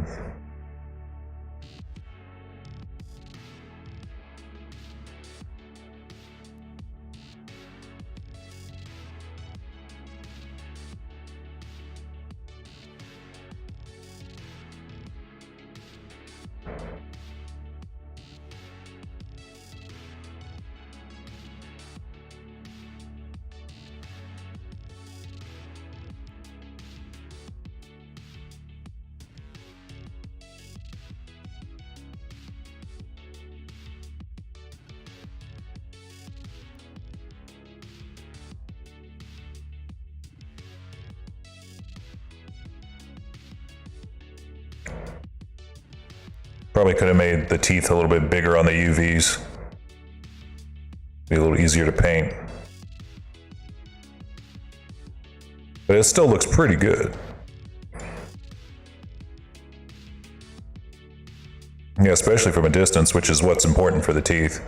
Probably could have made the teeth a little bit bigger on the UVs. Be a little easier to paint. But it still looks pretty good. Yeah, especially from a distance, which is what's important for the teeth.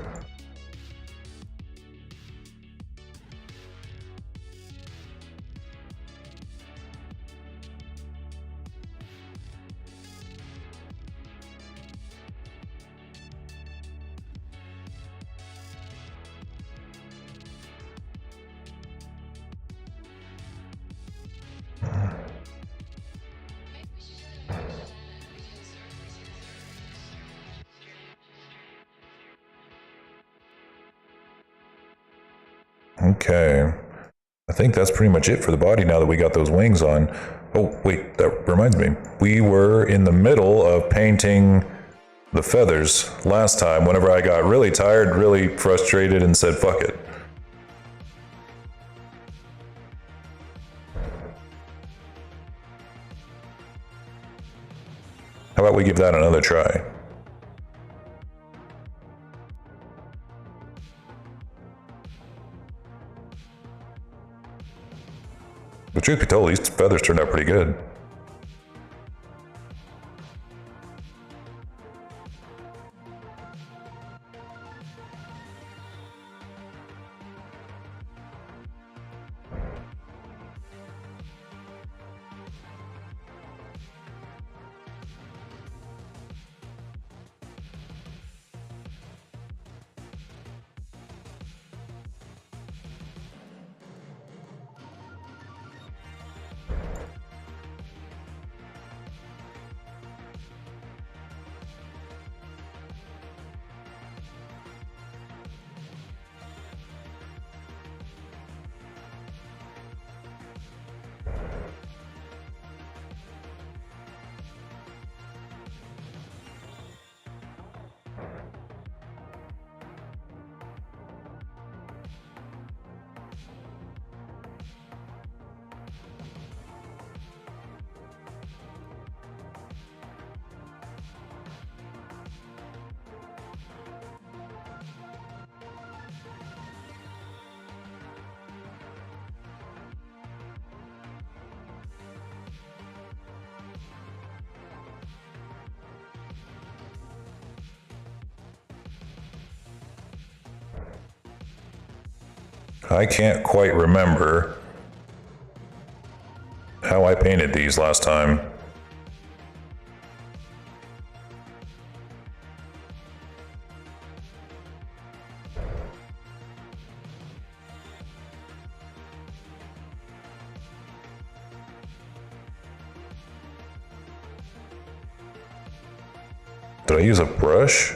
Okay, I think that's pretty much it for the body now that we got those wings on. Oh, wait, that reminds me. We were in the middle of painting the feathers last time whenever I got really tired, really frustrated, and said, fuck it. How about we give that another try? But truth be told, these feathers turned out pretty good. I can't quite remember how I painted these last time. Did I use a brush?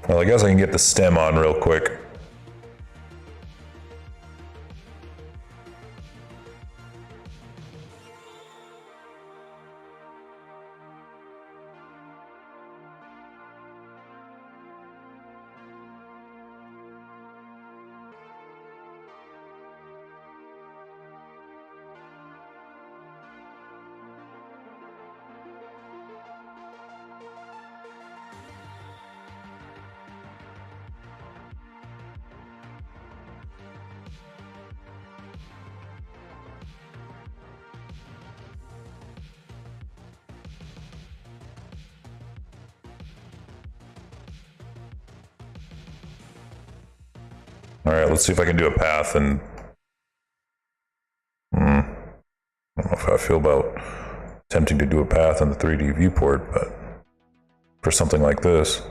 Well, I guess I can get the stem on real quick. All right, let's see if I can do a path and I don't know if I feel about attempting to do a path in the 3D viewport, but for something like this.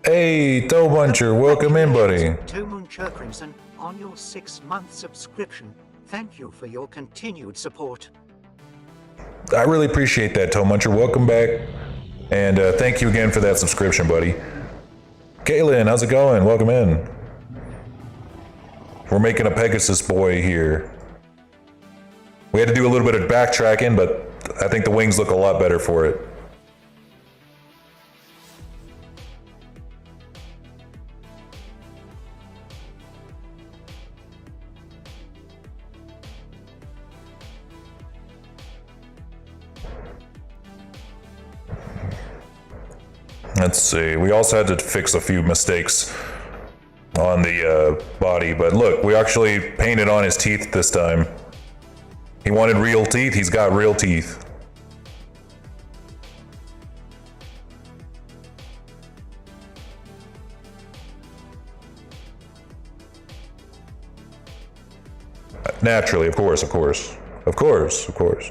Hey, Toe Buncher, welcome in, buddy. Tomoon Crimson, on your 6-month subscription. Thank you for your continued support. I really appreciate that, Toe Muncher. Welcome back. And thank you again for that subscription, buddy. Kaylin, how's it going? Welcome in. We're making a Pegasus boy here. We had to do a little bit of backtracking, but I think the wings look a lot better for it. Let's see, we also had to fix a few mistakes on the body, but look, we actually painted on his teeth this time. He wanted real teeth, he's got real teeth. Naturally, of course. Of course, of course.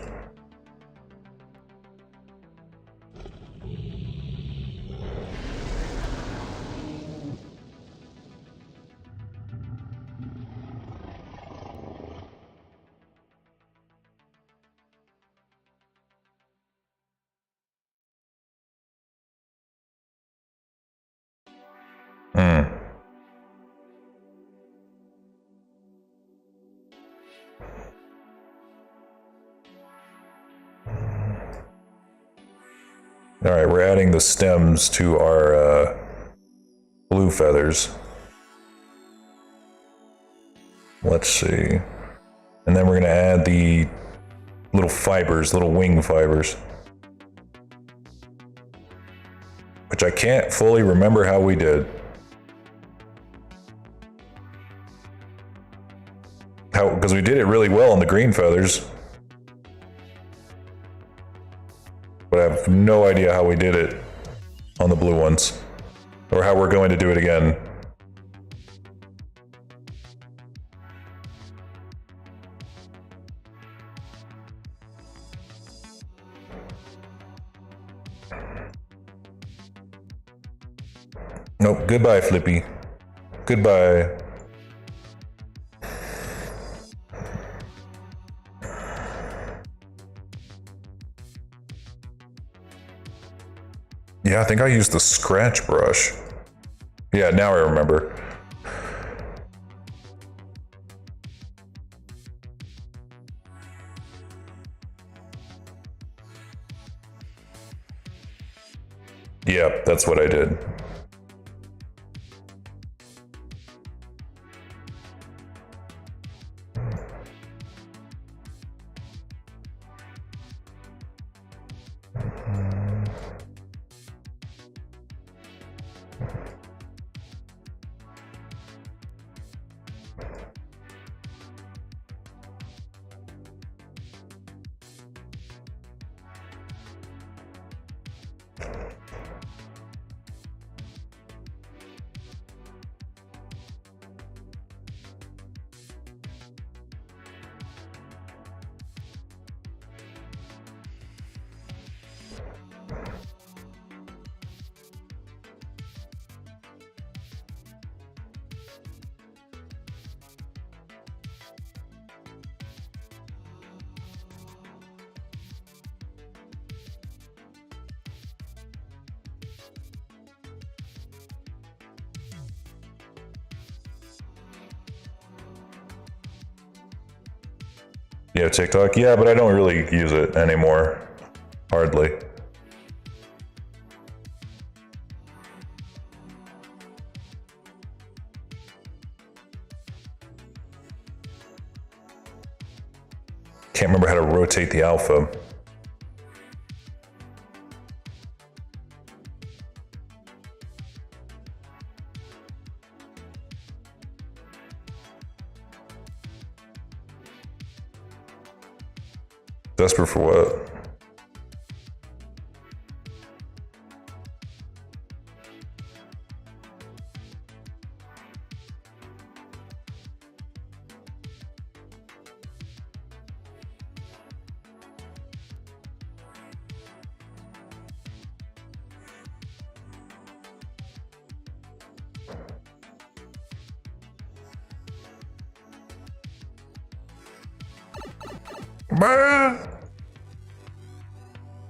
All right, we're adding the stems to our blue feathers. Let's see. And then we're gonna add the little fibers, little wing fibers. Which I can't fully remember how we did. Because we did it really well on the green feathers. But I have no idea how we did it on the blue ones. Or how we're going to do it again. Nope, goodbye, Flippy. Goodbye. Yeah, I think I used the scratch brush. Yeah, now I remember. Yep, that's what I did. Yeah, TikTok. Yeah, but I don't really use it anymore. Hardly. Can't remember how to rotate the alpha. Desperate for what?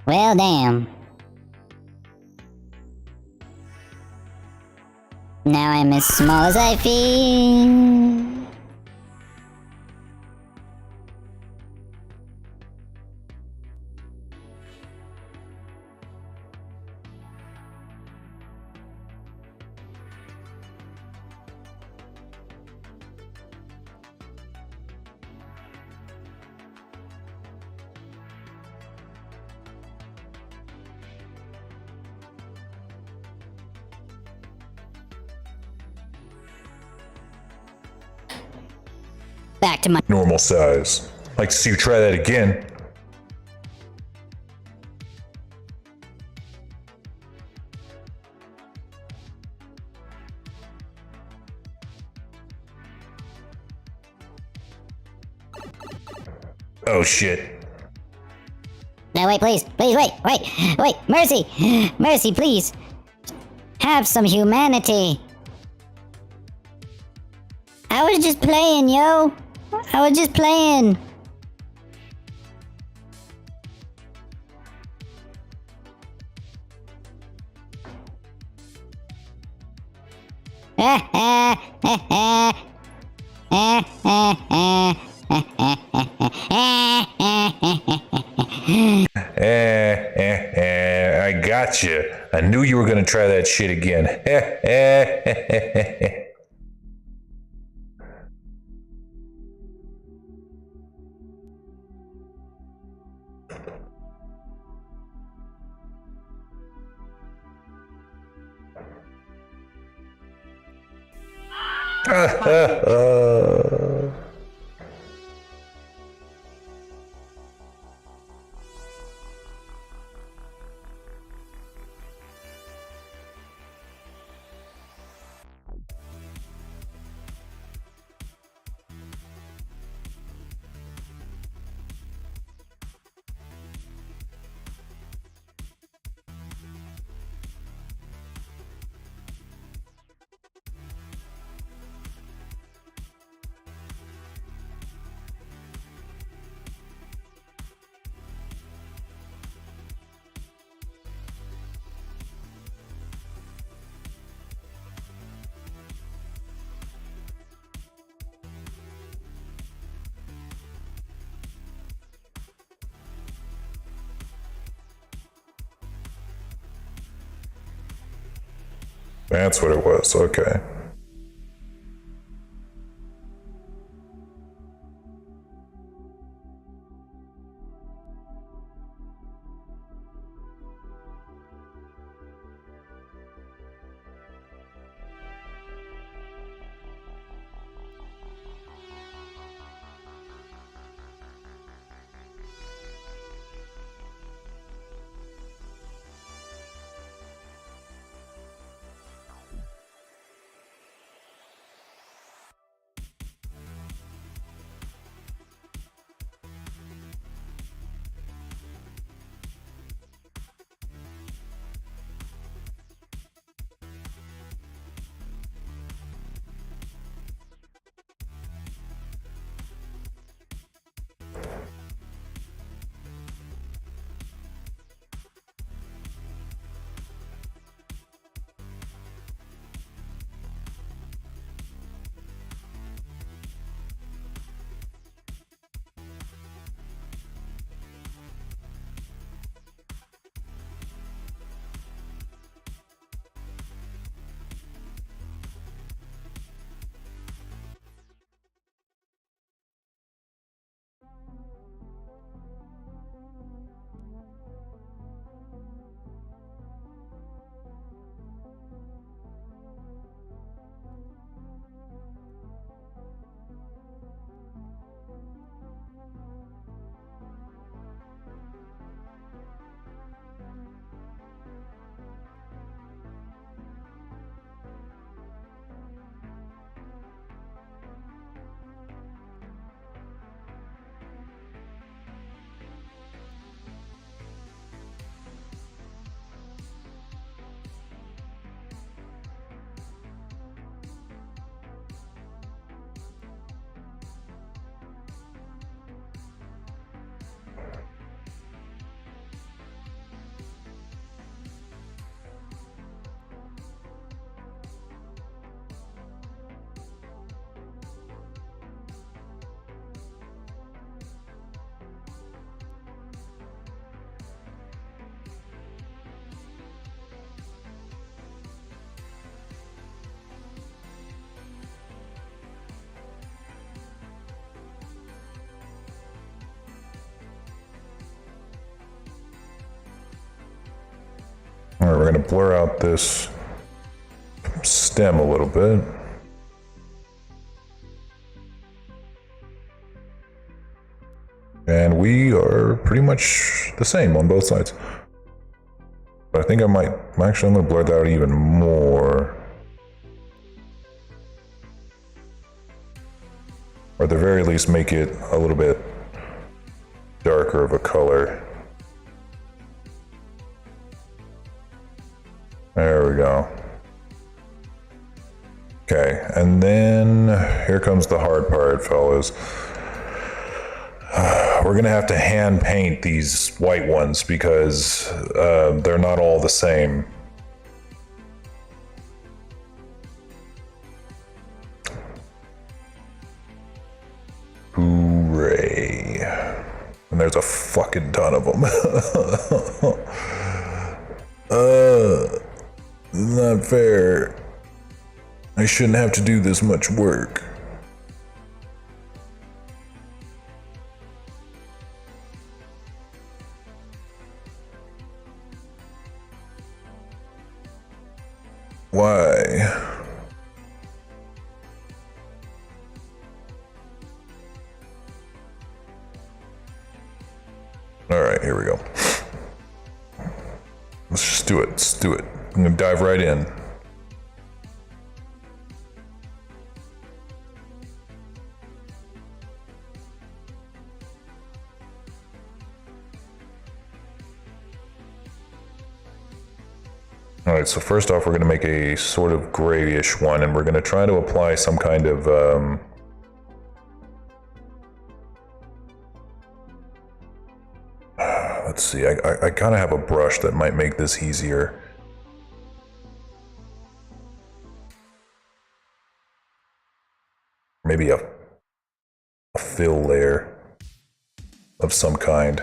Well, damn. Now I'm as small as I feel. Back to my Normal size. Like to see you try that again. Oh shit. No, wait, please, wait, Mercy, please. Have some humanity. I was just playing, yo. I was just playing. I got you. I knew you were gonna try that shit again. That's what it was, okay. All right, we're going to blur out this stem a little bit. And we are pretty much the same on both sides. But I think I'm going to blur that out even more. Or at the very least make it a little bit darker of a color. There we go. Okay, and then here comes the hard part, fellas. We're gonna have to hand paint these white ones because they're not all the same. Hooray. And there's a fucking ton of them. Not fair. I shouldn't have to do this much work. Why? All right, here we go. Let's just do it. Let's do it. I'm gonna dive right in. All right, so first off, we're going to make a sort of grayish one, and we're going to try to apply some kind of let's see, I kind of have a brush that might make this easier. Maybe a fill layer of some kind.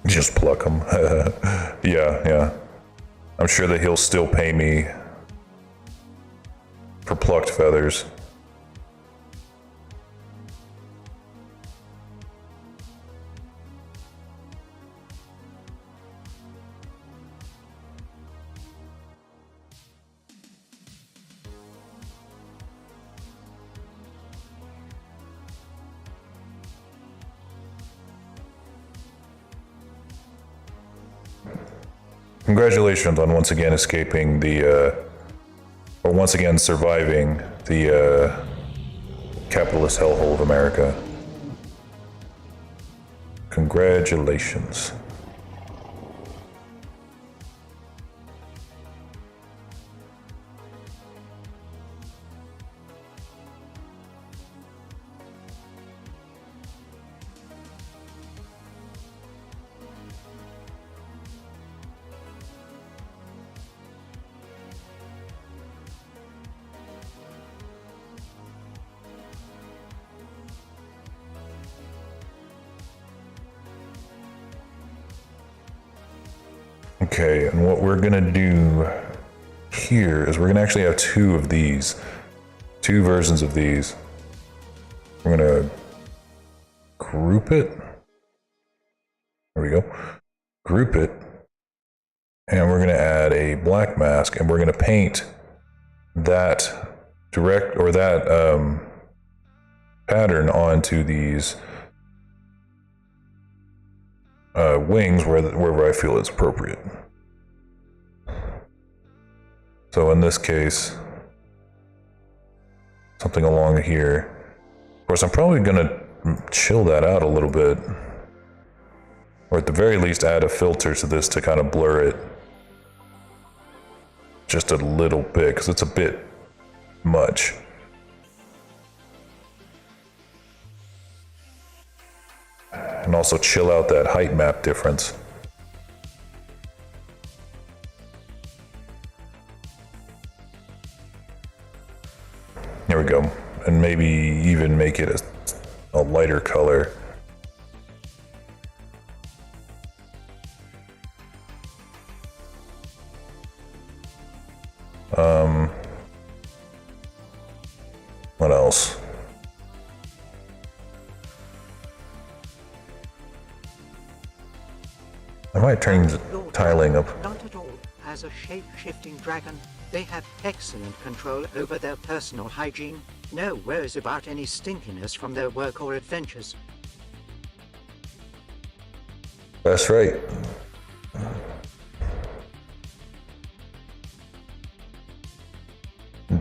Just pluck him. Yeah. I'm sure that he'll still pay me for plucked feathers. Congratulations on once again escaping the, or once again surviving the capitalist hellhole of America. Congratulations. Okay, and what we're gonna do here is we're gonna actually have two of these, two versions of these. We're gonna group it. There we go. Group it. And we're gonna add a black mask, and we're gonna paint that direct, or that pattern onto these wings wherever I feel it's appropriate. So in this case, something along here. Of course, I'm probably gonna chill that out a little bit, or at the very least add a filter to this to kind of blur it just a little bit, because it's a bit much. And also chill out that height map difference. There we go. And maybe even make it a lighter color. What else? I might turn the tiling up. Not at all. As a shape-shifting dragon, they have excellent control over their personal hygiene. No worries about any stinkiness from their work or adventures. That's right.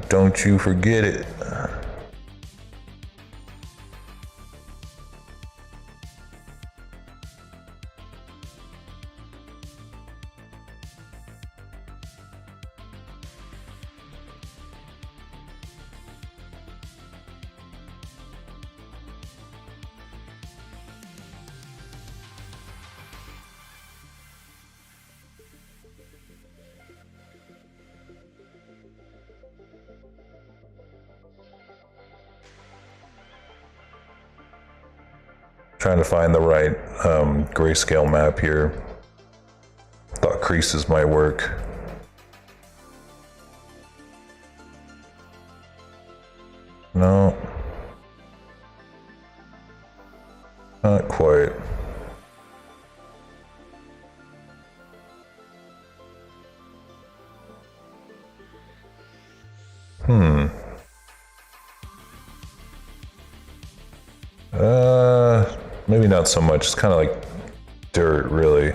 Don't you forget it. Trying to find the right grayscale map here. Thought creases might work. No. Not quite. Maybe not so much. It's kind of like dirt, really.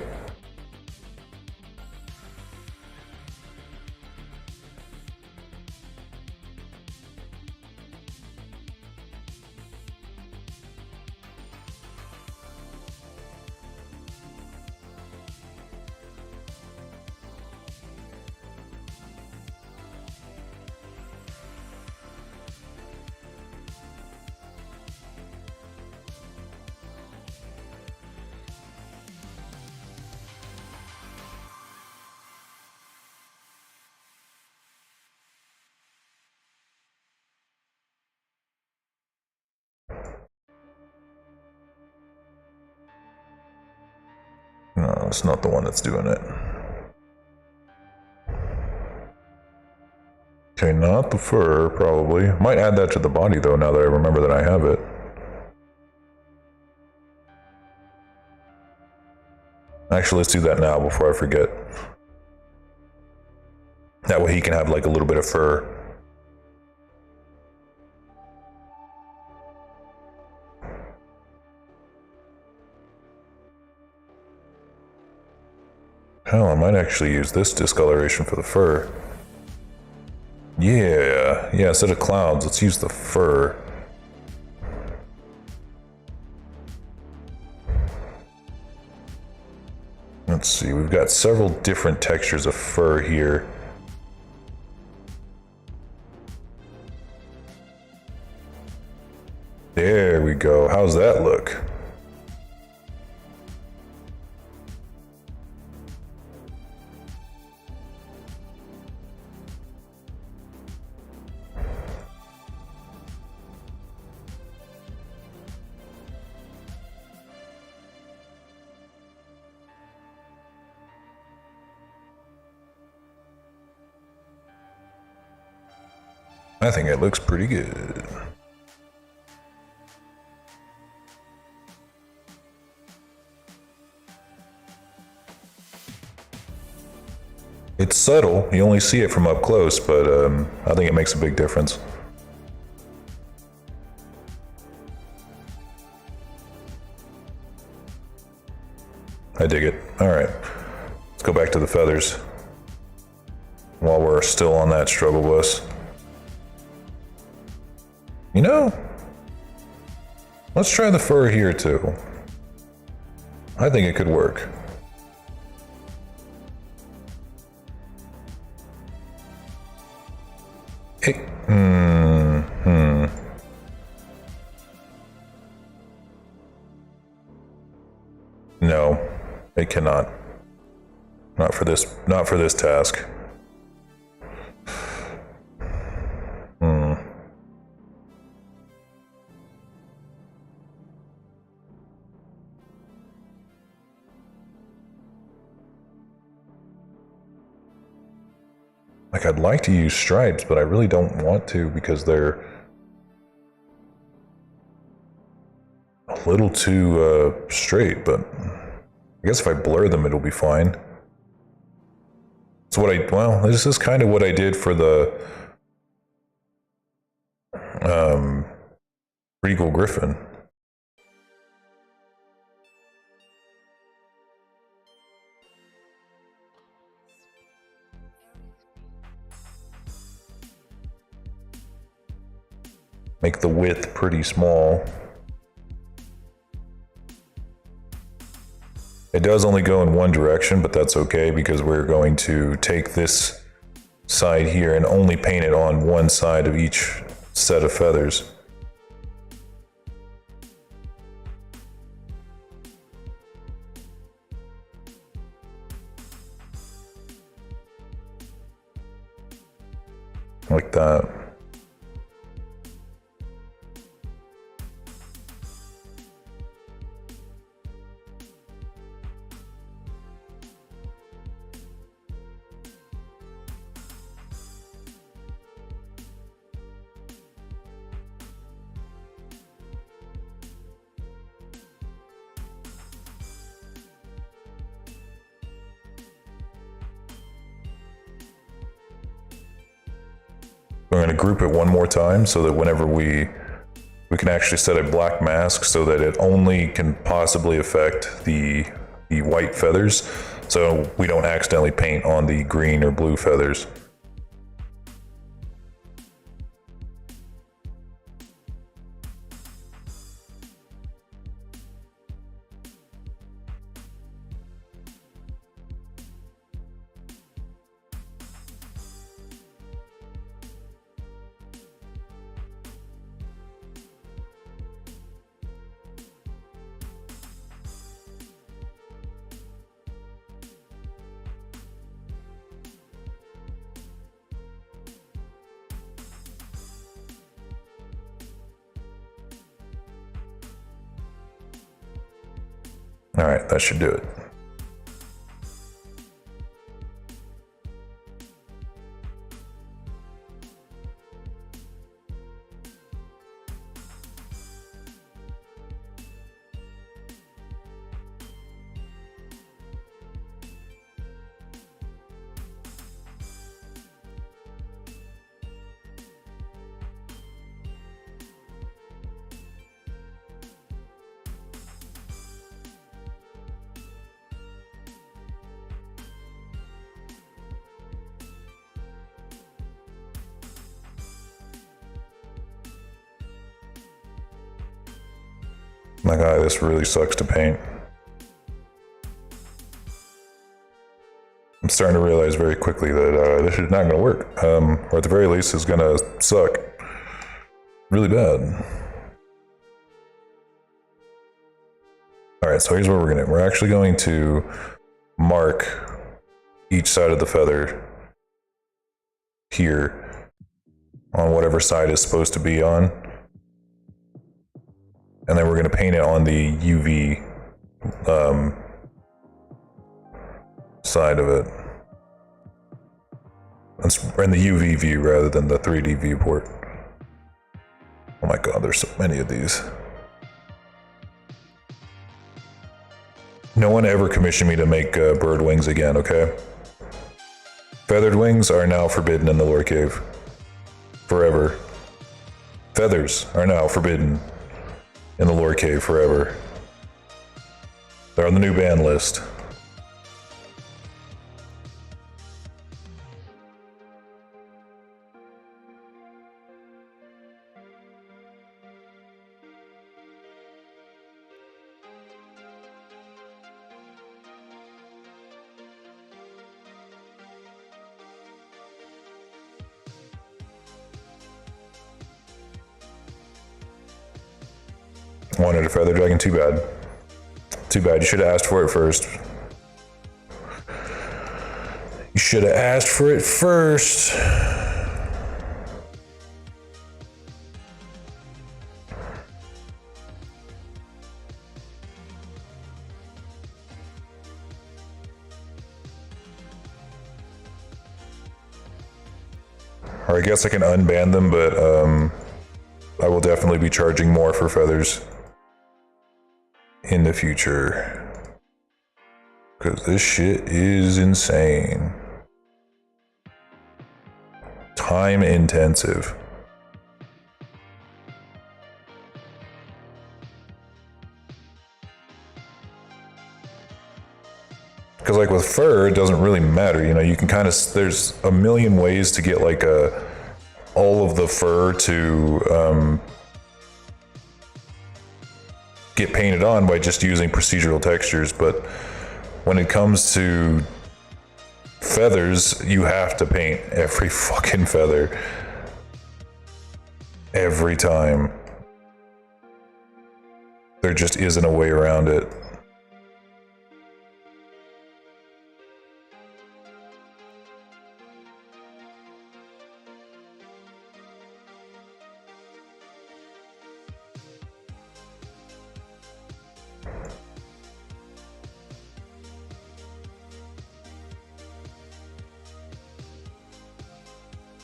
No, it's not the one that's doing it. Okay, not the fur, probably. Might add that to the body, though, now that I remember that I have it. Actually, let's do that now before I forget. That way he can have, like, a little bit of fur. Hell, I might actually use this discoloration for the fur. Yeah, instead of clouds, let's use the fur. Let's see, we've got several different textures of fur here. There we go. How's that look? I think it looks pretty good. It's subtle, you only see it from up close, but I think it makes a big difference. I dig it. Alright, let's go back to the feathers while we're still on that struggle bus. You know, let's try the fur here too. I think it could work. No, it cannot. Not for this task. Like, I'd like to use stripes, but I really don't want to because they're a little too straight, but I guess if I blur them, it'll be fine. So well, this is kind of what I did for the Regal Griffon. make the width pretty small. It does only go in one direction, but that's okay because we're going to take this side here and only paint it on one side of each set of feathers. Like that. We're going to group it one more time so that whenever we can actually set a black mask so that it only can possibly affect the white feathers, so we don't accidentally paint on the green or blue feathers. All right, that should do it. My God, this really sucks to paint. I'm starting to realize very quickly that this is not going to work, or at the very least, it's going to suck really bad. All right, so here's what we're going to do. We're actually going to mark each side of the feather here on whatever side it's supposed to be on. And then we're going to paint it on the UV side of it. And the UV view rather than the 3D viewport. Oh my God, there's so many of these. No one ever commissioned me to make bird wings again, okay? Feathered wings are now forbidden in the lore cave. Forever. Feathers are now forbidden in the lore cave forever. They're on the new ban list. Wanted a feather dragon, too bad. Too bad, you should have asked for it first. You should have asked for it first. Or I guess I can unban them, but I will definitely be charging more for feathers in the future, because this shit is insane. Time intensive. Because like with fur, it doesn't really matter, you know, you can kind of, there's a million ways to get like all of the fur to get painted on by just using procedural textures, but when it comes to feathers, you have to paint every fucking feather. Every time. There just isn't a way around it.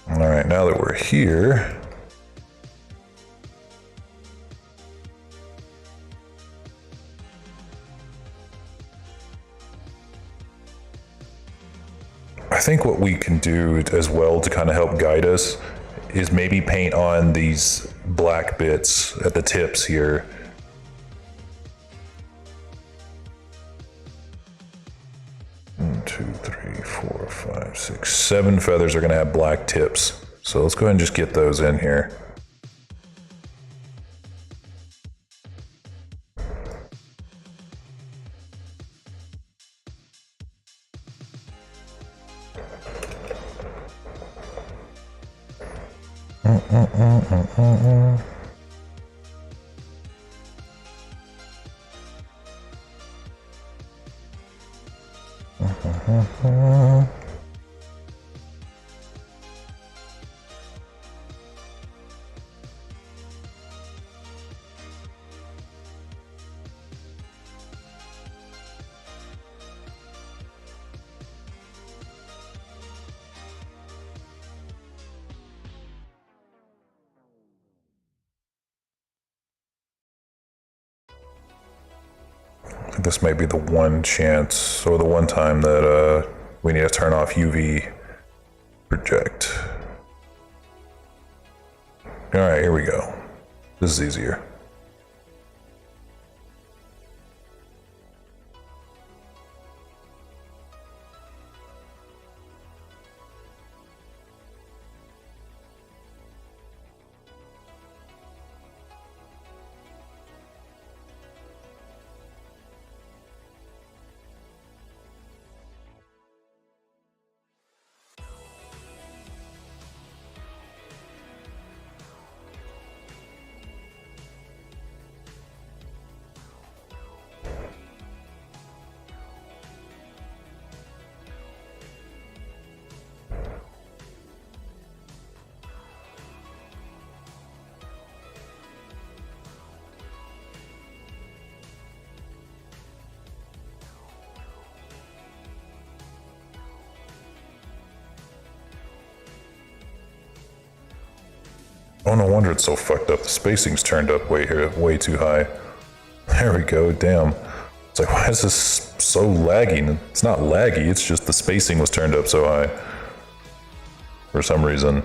All right, now that we're here, I think what we can do as well to kind of help guide us is maybe paint on these black bits at the tips here. One, 2, 3, 4, 5, 6, 7 feathers are going to have black tips. So let's go ahead and just get those in here. This might be the one chance, or the one time that we need to turn off UV project. All right, here we go. This is easier. Oh, no wonder it's so fucked up. The spacing's turned up way too high. There we go, damn. It's like, why is this so laggy? It's not laggy, it's just the spacing was turned up so high. For some reason.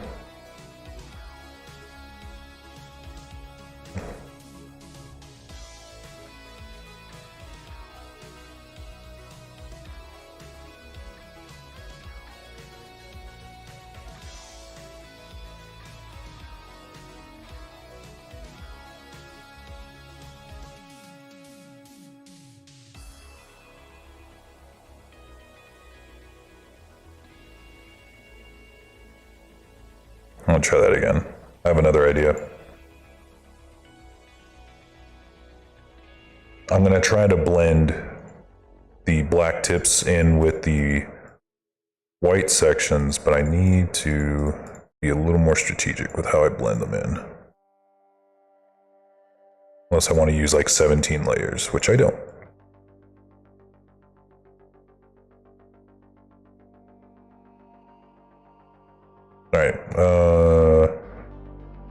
I'll try that again. I have another idea. I'm gonna try to blend the black tips in with the white sections, but I need to be a little more strategic with how I blend them in. Unless I want to use like 17 layers, which I don't. All right,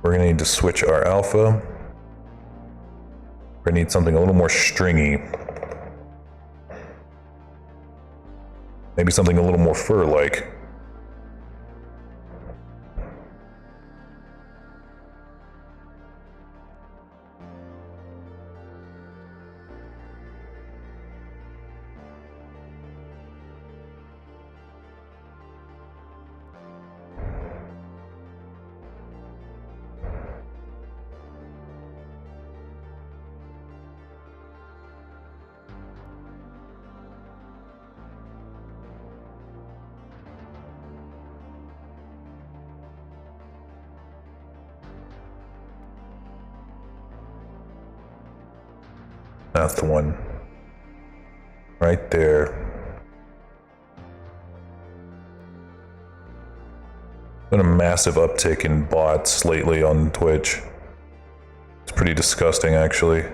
we're gonna need to switch our alpha. We're gonna need something a little more stringy. Maybe something a little more fur-like. That's the one. Right there. Been a massive uptick in bots lately on Twitch. It's pretty disgusting, actually.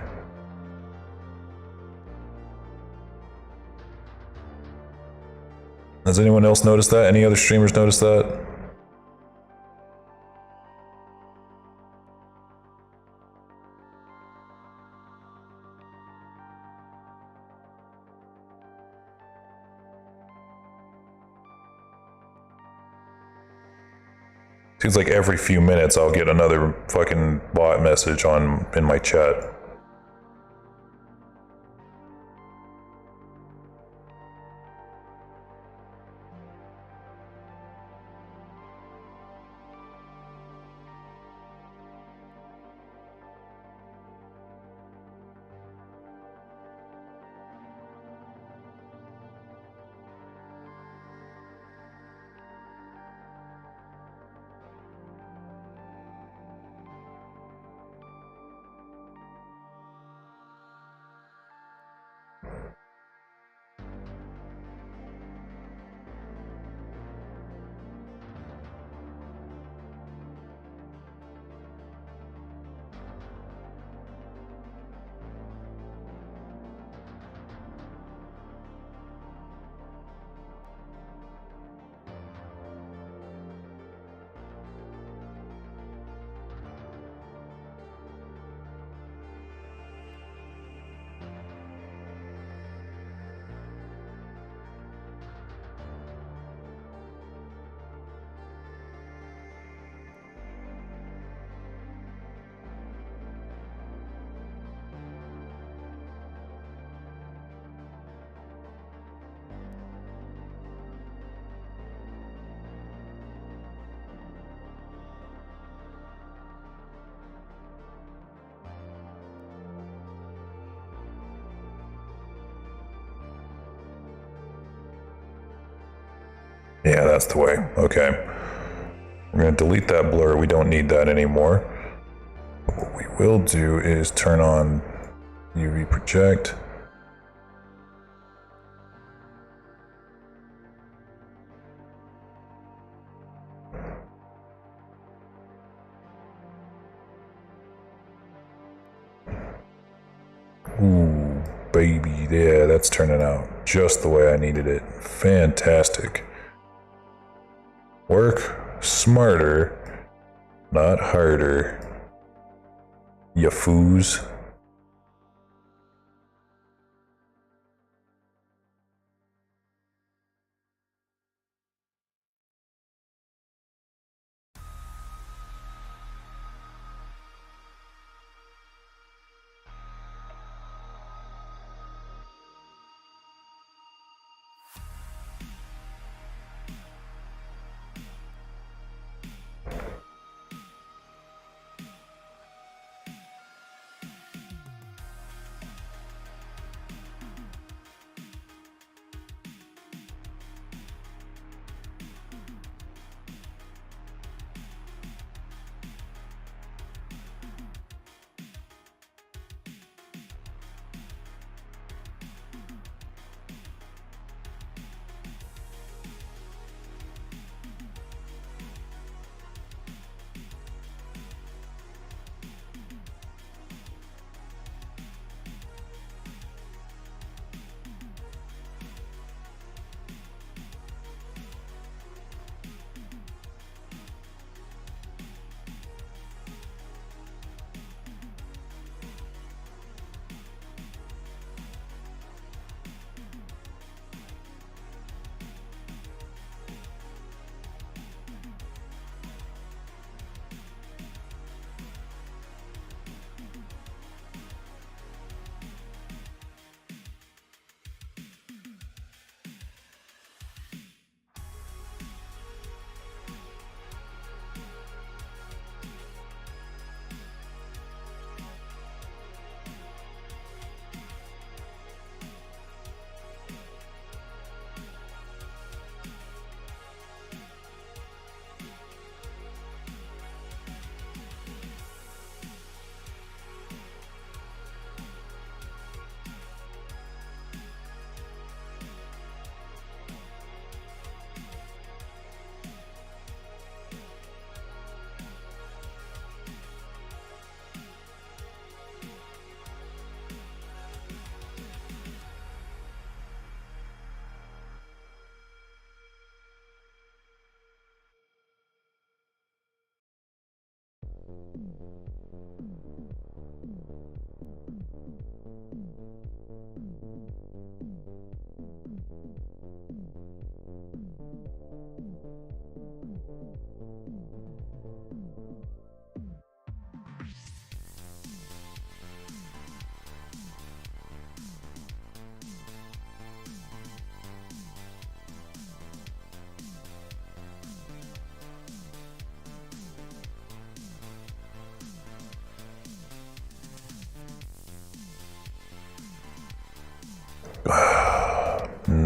Has anyone else noticed that? Any other streamers noticed that? Seems like every few minutes I'll get another fucking bot message in my chat. Yeah, that's the way. Okay. We're going to delete that blur. We don't need that anymore. What we will do is turn on UV project. Ooh, baby. Yeah, that's turning out just the way I needed it. Fantastic. Work smarter, not harder. Ya foos.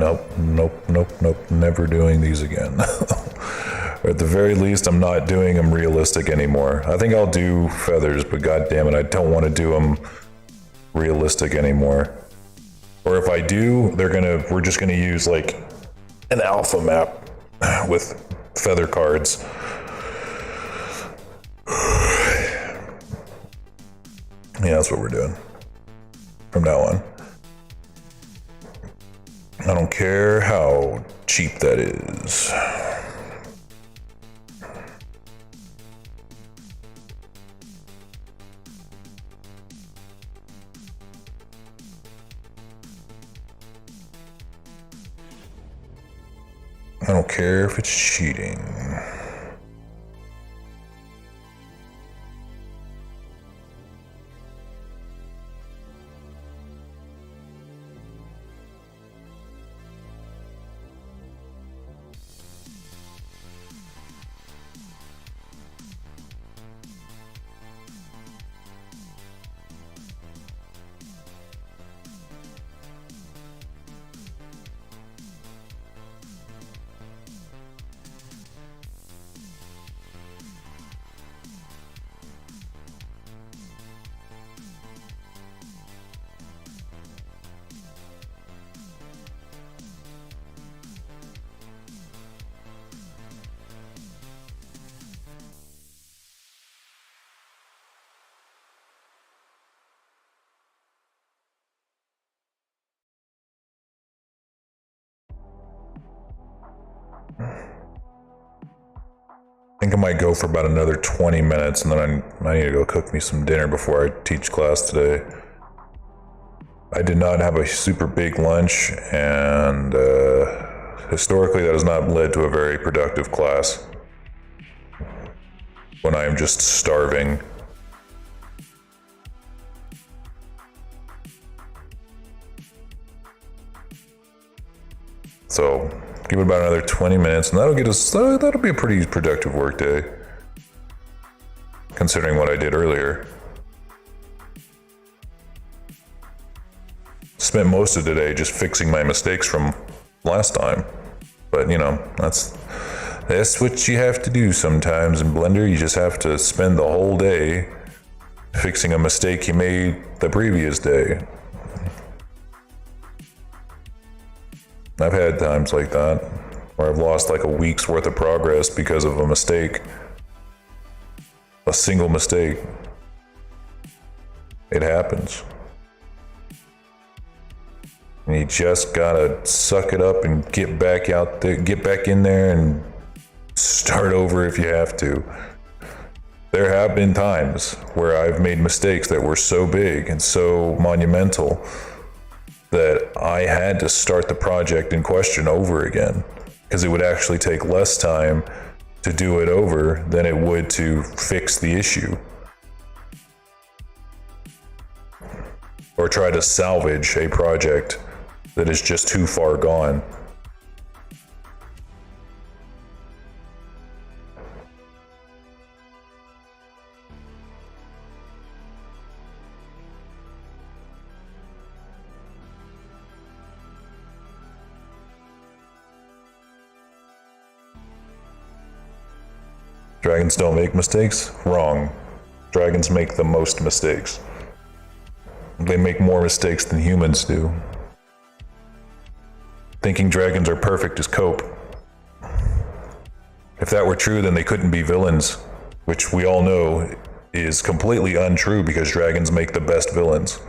Nope. Never doing these again. Or at the very least, I'm not doing them realistic anymore. I think I'll do feathers, but god damn it, I don't want to do them realistic anymore. Or if I do, we're just gonna use like an alpha map with feather cards. Yeah, that's what we're doing from now on. I don't care how cheap that is. I don't care if it's cheating. I think I might go for about another 20 minutes and then I need to go cook me some dinner before I teach class today. I did not have a super big lunch, and historically that has not led to a very productive class when I am just starving. So give it about another 20 minutes and that'll get us, that'll be a pretty productive work day, considering what I did earlier. Spent most of the day just fixing my mistakes from last time. But you know, that's what you have to do sometimes in Blender. You just have to spend the whole day fixing a mistake you made the previous day. I've had times like that where I've lost like a week's worth of progress because of a mistake. A single mistake. It happens. And you just gotta suck it up and get back out there, get back in there and start over if you have to. There have been times where I've made mistakes that were so big and so monumental that I had to start the project in question over again, because it would actually take less time to do it over than it would to fix the issue. Or try to salvage a project that is just too far gone. Dragons don't make mistakes? Wrong. Dragons make the most mistakes. They make more mistakes than humans do. Thinking dragons are perfect is cope. If that were true, then they couldn't be villains, which we all know is completely untrue because dragons make the best villains.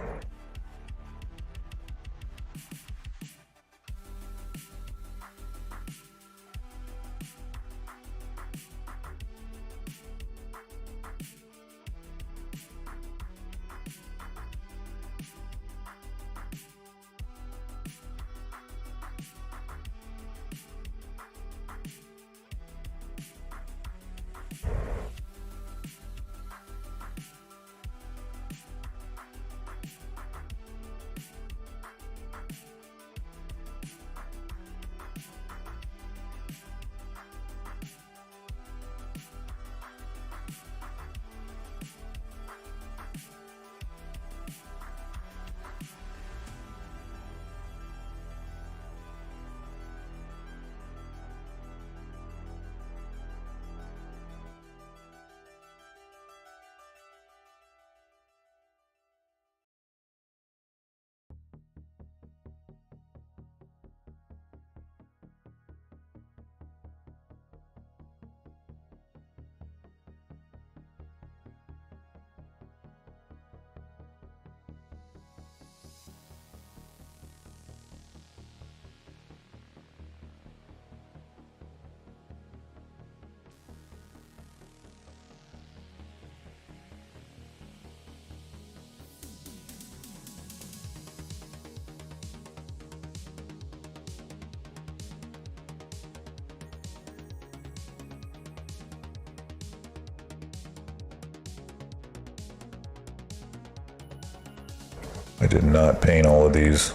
I did not paint all of these.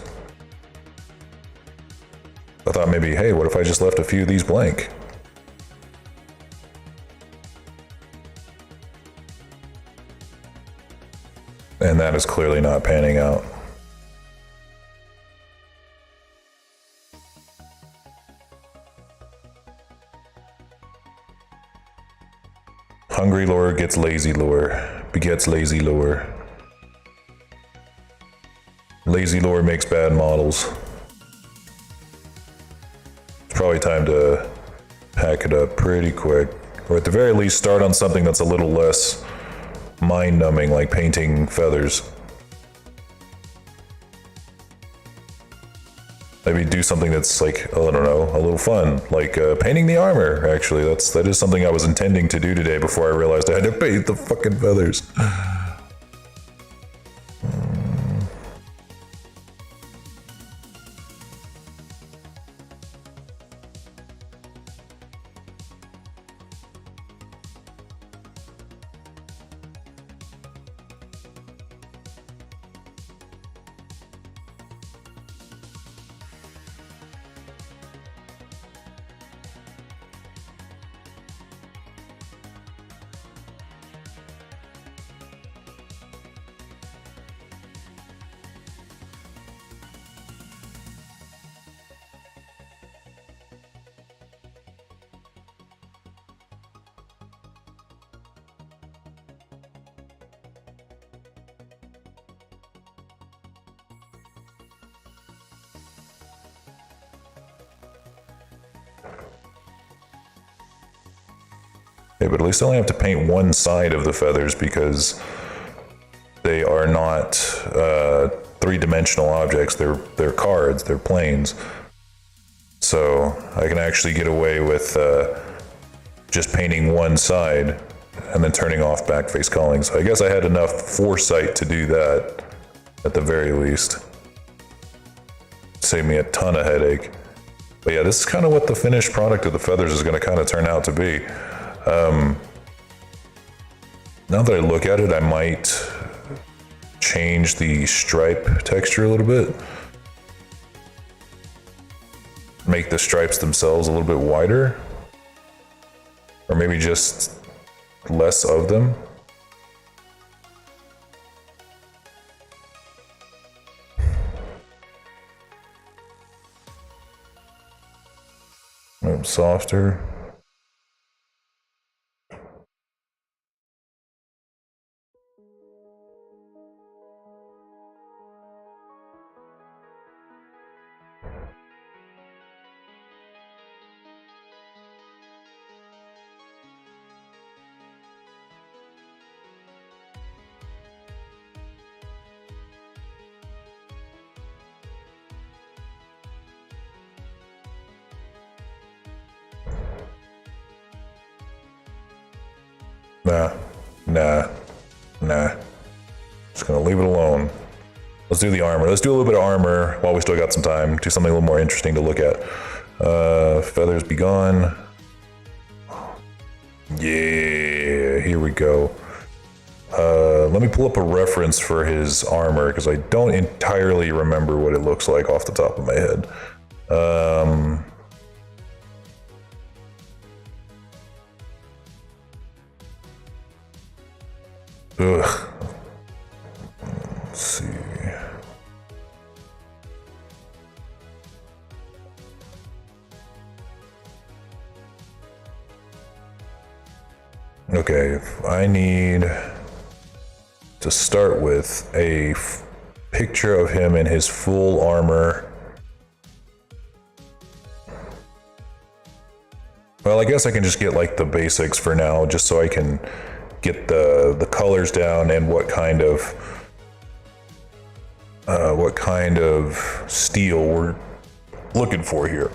I thought maybe, hey, what if I just left a few of these blank? And that is clearly not panning out. Hungry lore gets lazy lore, begets lazy lore. Lazy lore makes bad models. It's probably time to pack it up pretty quick. Or at the very least start on something that's a little less mind-numbing, like painting feathers. Maybe do something that's like, oh, I don't know, a little fun, like painting the armor. Actually, that is something I was intending to do today before I realized I had to paint the fucking feathers. Yeah, but at least I only have to paint one side of the feathers because they are not three-dimensional objects. They're cards, they're planes. So I can actually get away with just painting one side and then turning off back face culling. So I guess I had enough foresight to do that at the very least. Save me a ton of headache. But yeah, this is kind of what the finished product of the feathers is going to kind of turn out to be. Now that I look at it, I might change the stripe texture a little bit. Make the stripes themselves a little bit wider. Or maybe just less of them. Softer. Nah. Just gonna leave it alone. Let's do the armor. Let's do a little bit of armor while we still got some time. Do something a little more interesting to look at. Feathers be gone. Yeah, here we go. Let me pull up a reference for his armor because I don't entirely remember what it looks like off the top of my head. Ugh. Let's see. Okay, I need to start with a picture of him in his full armor. Well, I guess I can just get like the basics for now, just so I can get the colors down and what kind of steel we're looking for here.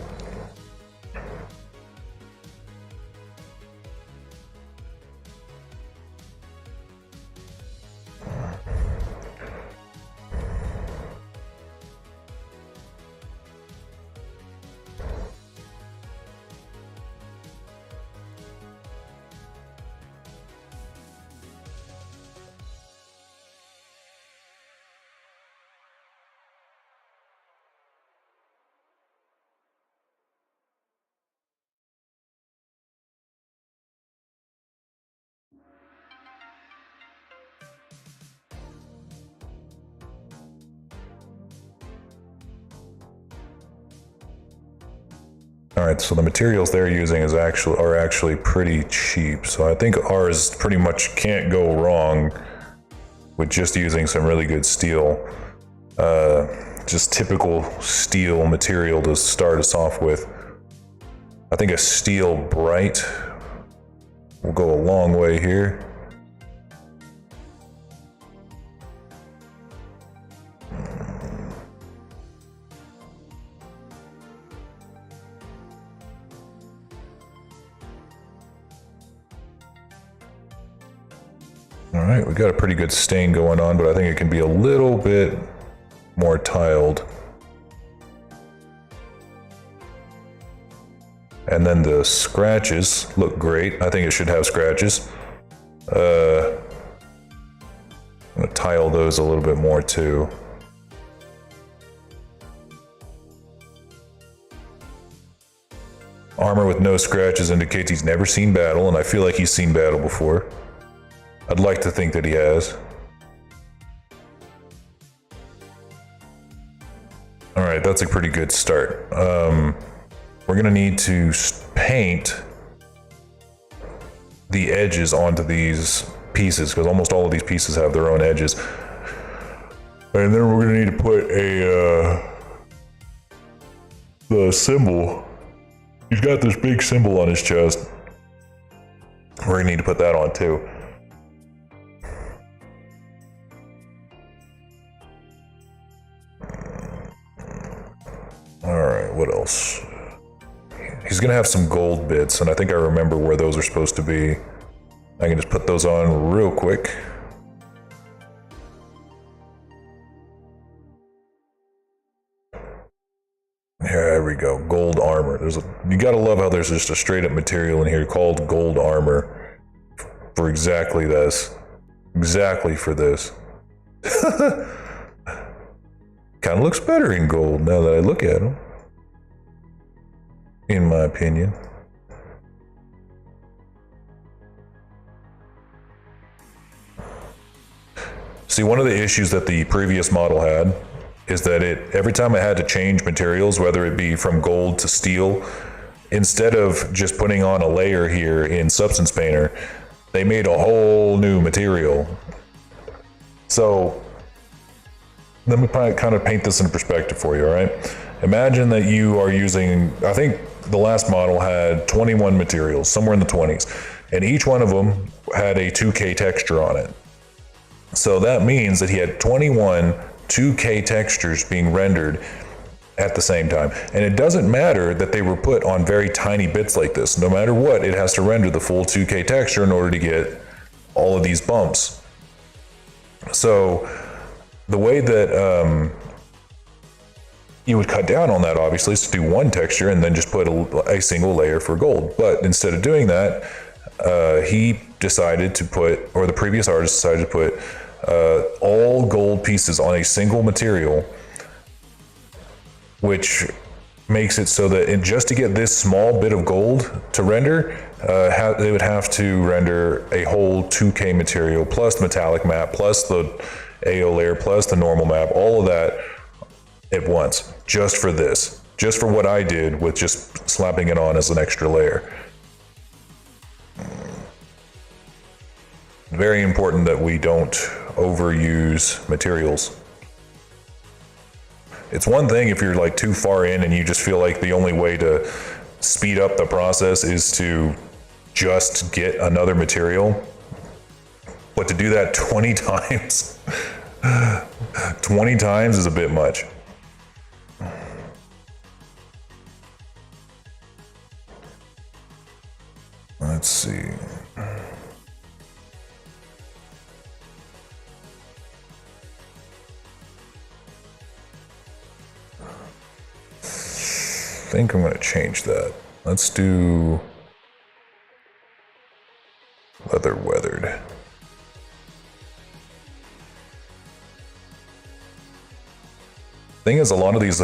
All right, so the materials they're using are actually pretty cheap. So I think ours pretty much can't go wrong with just using some really good steel. Just typical steel material to start us off with. I think a steel bright will go a long way here. All right, we got a pretty good stain going on, but I think it can be a little bit more tiled. And then the scratches look great. I think it should have scratches. I'm gonna tile those a little bit more too. Armor with no scratches indicates he's never seen battle, and I feel like he's seen battle before. I'd like to think that he has. All right, that's a pretty good start. We're gonna need to paint the edges onto these pieces, because almost all of these pieces have their own edges. And then we're gonna need to put the symbol. He's got this big symbol on his chest. We're gonna need to put that on too. All right, what else? He's gonna have some gold bits, and I think I remember where those are supposed to be. I can just put those on real quick. There we go, gold armor. You gotta love how there's just a straight up material in here called gold armor for exactly this. Exactly for this. Kind of looks better in gold now that I look at him, in my opinion. See, one of the issues that the previous model had is that every time it had to change materials, whether it be from gold to steel, instead of just putting on a layer here in Substance Painter, they made a whole new material. So let me kind of paint this in perspective for you, all right? Imagine that you are using, I think the last model had 21 materials, somewhere in the 20s, and each one of them had a 2K texture on it. So that means that he had 21 2K textures being rendered at the same time. And it doesn't matter that they were put on very tiny bits like this. No matter what, it has to render the full 2K texture in order to get all of these bumps. So the way that you would cut down on that, obviously, is to do one texture and then just put a single layer for gold. But instead of doing that, he decided to put, or the previous artist decided to put all gold pieces on a single material, which makes it so that just to get this small bit of gold to render, they would have to render a whole 2K material plus the metallic map plus the AO layer plus the normal map, all of that at once, just for this, just for what I did with just slapping it on as an extra layer. Very important that we don't overuse materials. It's one thing if you're like too far in and you just feel like the only way to speed up the process is to just get another material. But to do that 20 times, 20 times is a bit much. Let's see. I think I'm going to change that. Let's do leather weathered. Thing is, a lot of these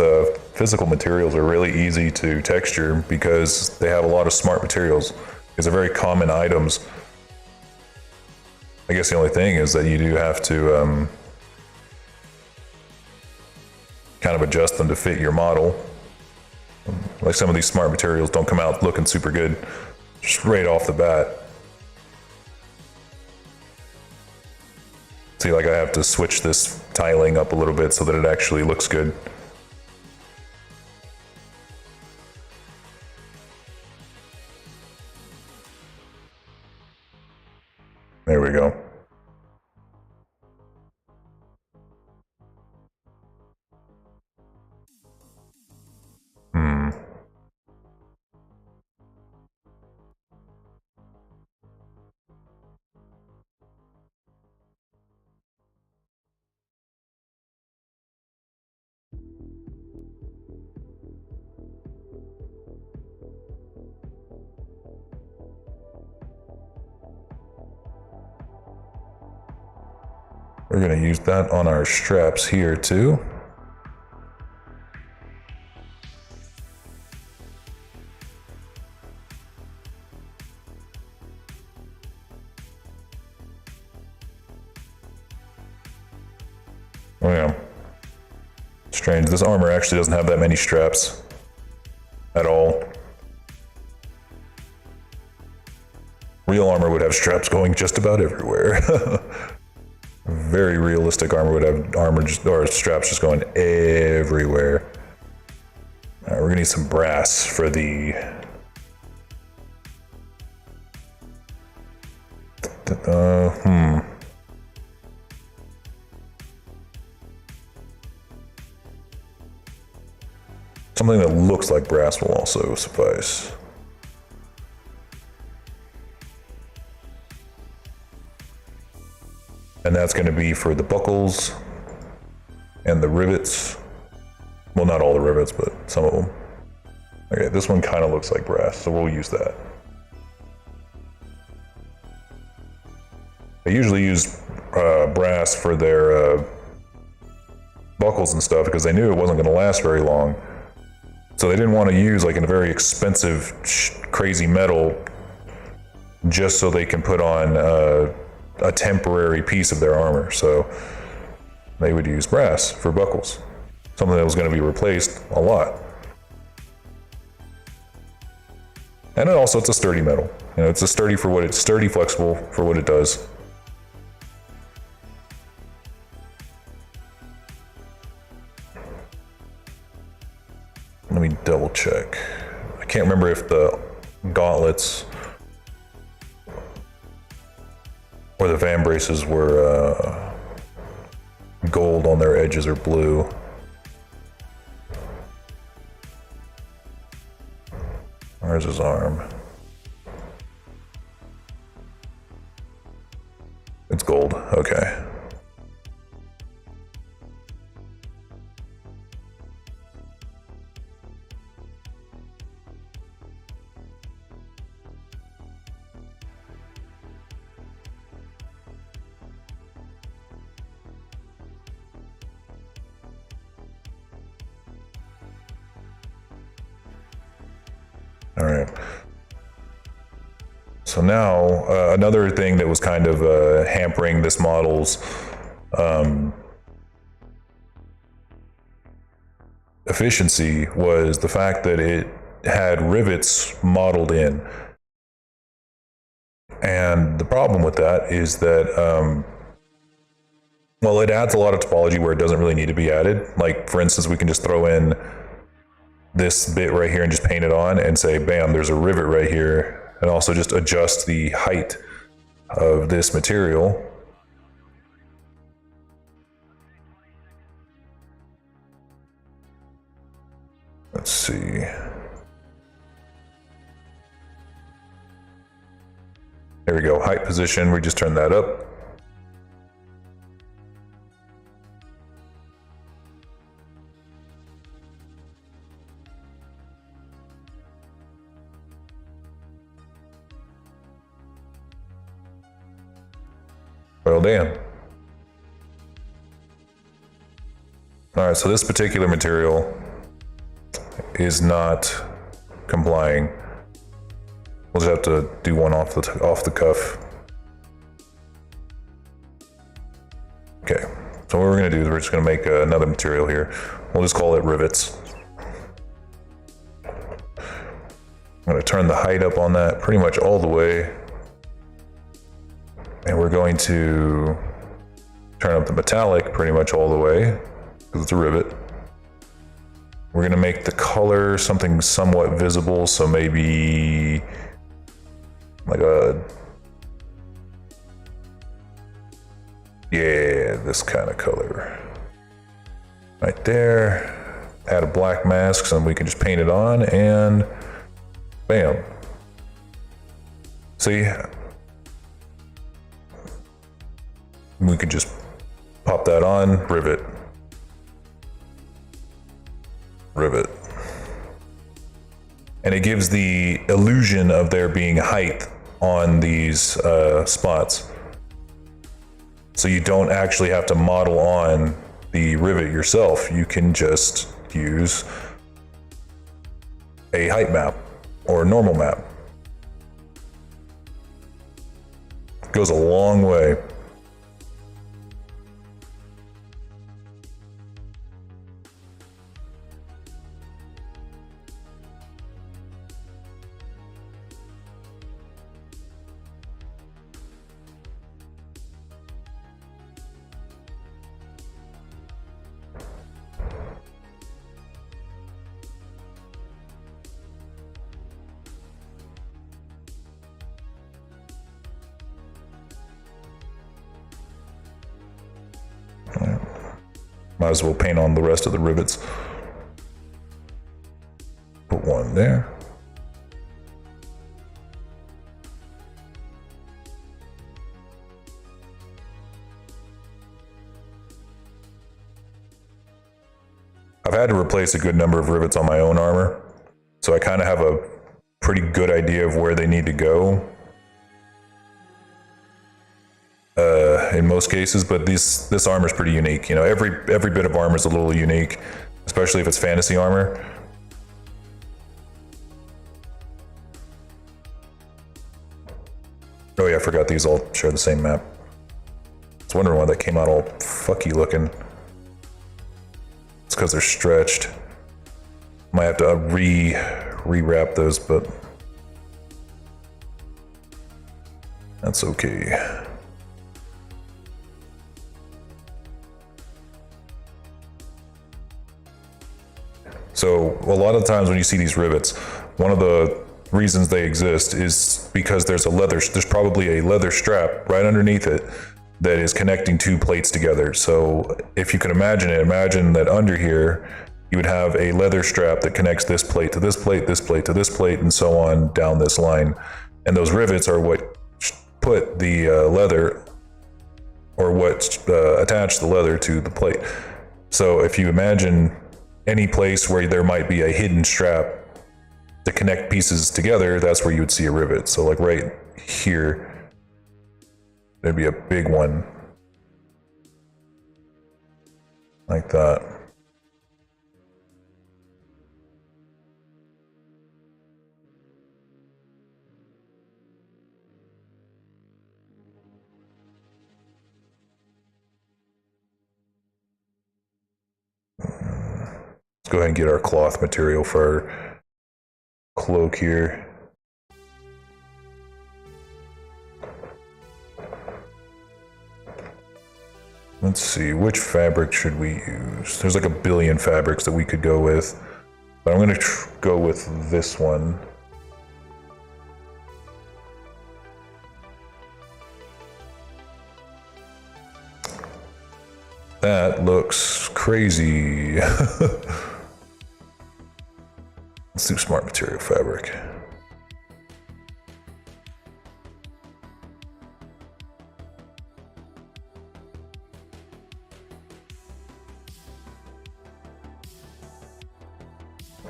physical materials are really easy to texture because they have a lot of smart materials. These are very common items. I guess the only thing is that you do have to kind of adjust them to fit your model. Like some of these smart materials don't come out looking super good just right off the bat. See, like I have to switch this tiling up a little bit so that it actually looks good. There we go. We're going to use that on our straps here too. Oh yeah. Strange, this armor actually doesn't have that many straps at all. Real armor would have straps going just about everywhere. Very realistic armor would have or straps just going everywhere. All right, we're gonna need some brass for the something that looks like brass will also suffice. And that's going to be for the buckles and the rivets. Well, not all the rivets, but some of them. Okay, this one kind of looks like brass, so we'll use that. They usually use brass for their buckles and stuff because they knew it wasn't going to last very long. So they didn't want to use like a very expensive, crazy metal just so they can put on a temporary piece of their armor. So they would use brass for buckles, something that was going to be replaced a lot. And then also it's a sturdy metal. You know, it's a sturdy for what it's sturdy, flexible for what it does. Let me double check. I can't remember if the gauntlets or the van braces were gold on their edges or blue. Where's his arm? It's gold, okay. All right. So now another thing that was kind of hampering this model's efficiency was the fact that it had rivets modeled in. And the problem with that is that, well, it adds a lot of topology where it doesn't really need to be added. Like, for instance, we can just throw in this bit right here and just paint it on and say, bam, there's a rivet right here, and also just adjust the height of this material. Let's see. There we go, height position, we just turn that up. Well, damn. All right, so this particular material is not complying. We'll just have to do one off the cuff. Okay, so what we're gonna do is we're just gonna make another material here. We'll just call it rivets. I'm going to turn the height up on that pretty much all the way. And we're going to turn up the metallic pretty much all the way, because it's a rivet. We're going to make the color something somewhat visible, so maybe like yeah, this kind of color. Right there. Add a black mask so we can just paint it on, and bam. See? We can just pop that on, rivet. Rivet. And it gives the illusion of there being height on these spots. So you don't actually have to model on the rivet yourself. You can just use a height map or a normal map. Goes a long way. Might as well paint on the rest of the rivets. Put one there. I've had to replace a good number of rivets on my own armor, so I kind of have a pretty good idea of where they need to go. In most cases, but this armor is pretty unique. You know, every bit of armor is a little unique, especially if it's fantasy armor. Oh yeah, I forgot these all share the same map. I was wondering why that came out all fucky looking. It's because they're stretched. Might have to rewrap those, but that's okay. So a lot of times when you see these rivets, one of the reasons they exist is because there's probably a leather strap right underneath it that is connecting two plates together. So if you can imagine it, imagine that under here, you would have a leather strap that connects this plate to this plate, this plate to this plate, and so on down this line. And those rivets are what put the leather, or what attach the leather to the plate. So if you imagine any place where there might be a hidden strap to connect pieces together, that's where you would see a rivet. So like right here, there'd be a big one like that. Let's go ahead and get our cloth material for our cloak here. Let's see, which fabric should we use? There's like a billion fabrics that we could go with, but I'm going to go with this one. That looks crazy. Let's do smart material fabric.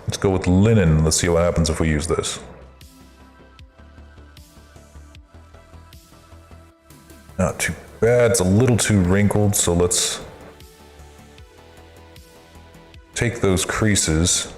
Let's go with linen. Let's see what happens if we use this. Not too bad. It's a little too wrinkled, so let's take those creases.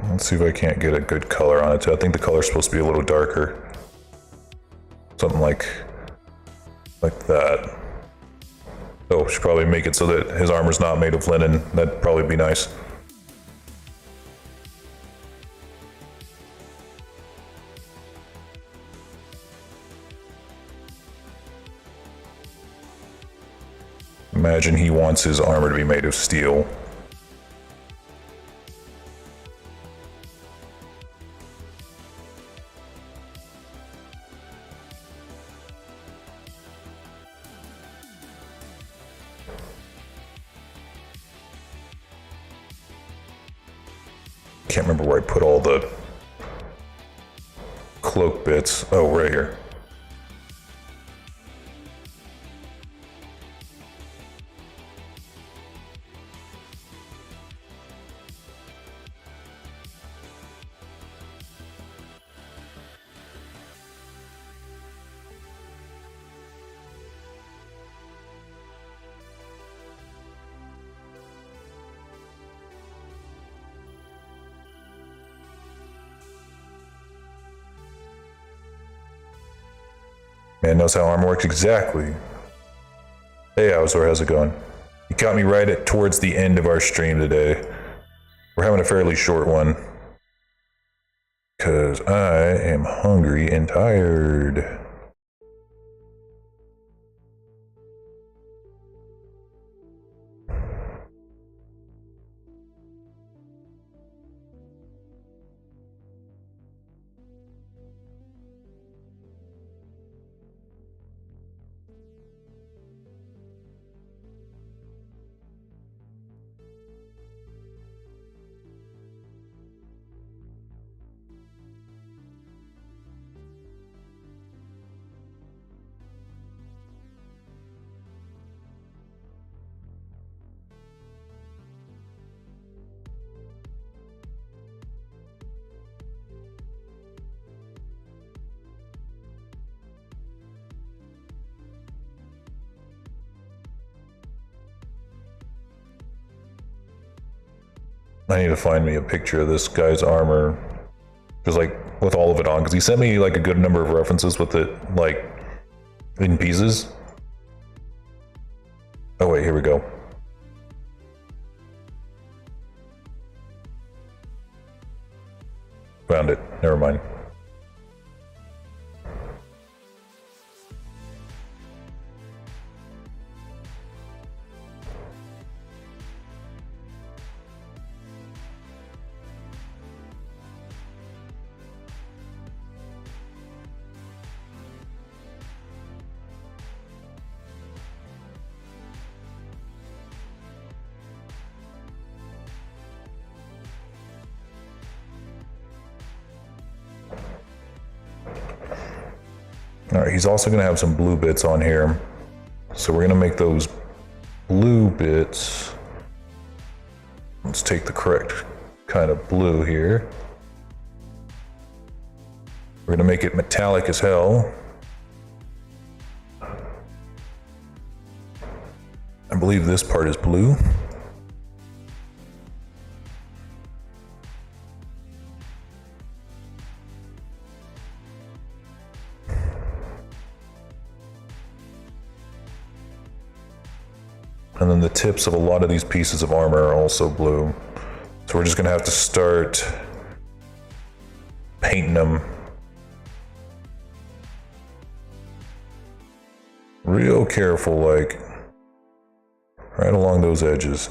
Let's see if I can't get a good color on it too. I think the color's supposed to be a little darker. Something like that. Oh, should probably make it so that his armor's not made of linen. That'd probably be nice. Imagine he wants his armor to be made of steel. Can't remember where I put all the cloak bits. Oh, right here. Man knows how armor works exactly. Hey, Owzor, how's it going? You caught me right at towards the end of our stream today. We're having a fairly short one. Because I am hungry and tired. I need to find me a picture of this guy's armor, just like with all of it on, because he sent me like a good number of references with it like in pieces. Oh wait, here we go. Found it, never mind. All right, he's also gonna have some blue bits on here. So we're gonna make those blue bits. Let's take the correct kind of blue here. We're gonna make it metallic as hell. I believe this part is blue. And then the tips of a lot of these pieces of armor are also blue. So we're just gonna have to start painting them real careful, like right along those edges.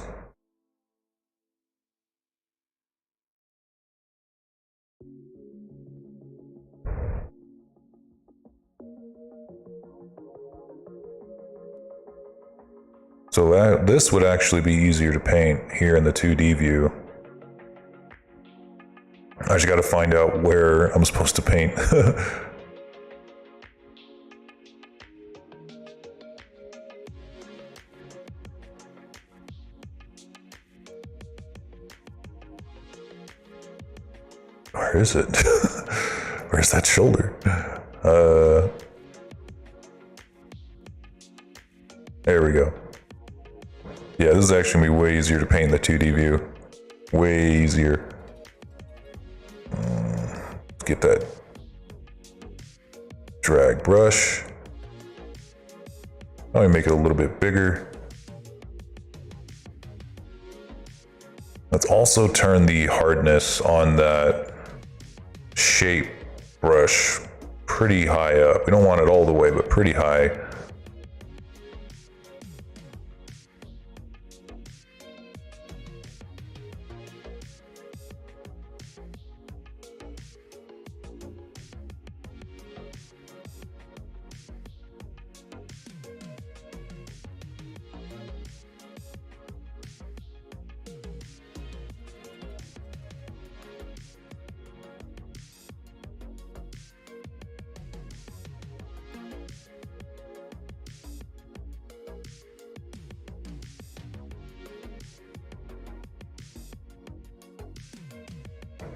So this would actually be easier to paint here in the 2D view. I just gotta find out where I'm supposed to paint. Where is it? Where's that shoulder? There we go. Yeah, this is actually gonna be way easier to paint in the 2D view. Way easier. get that drag brush. Let me make it a little bit bigger. Let's also turn the hardness on that shape brush pretty high up. We don't want it all the way, but pretty high.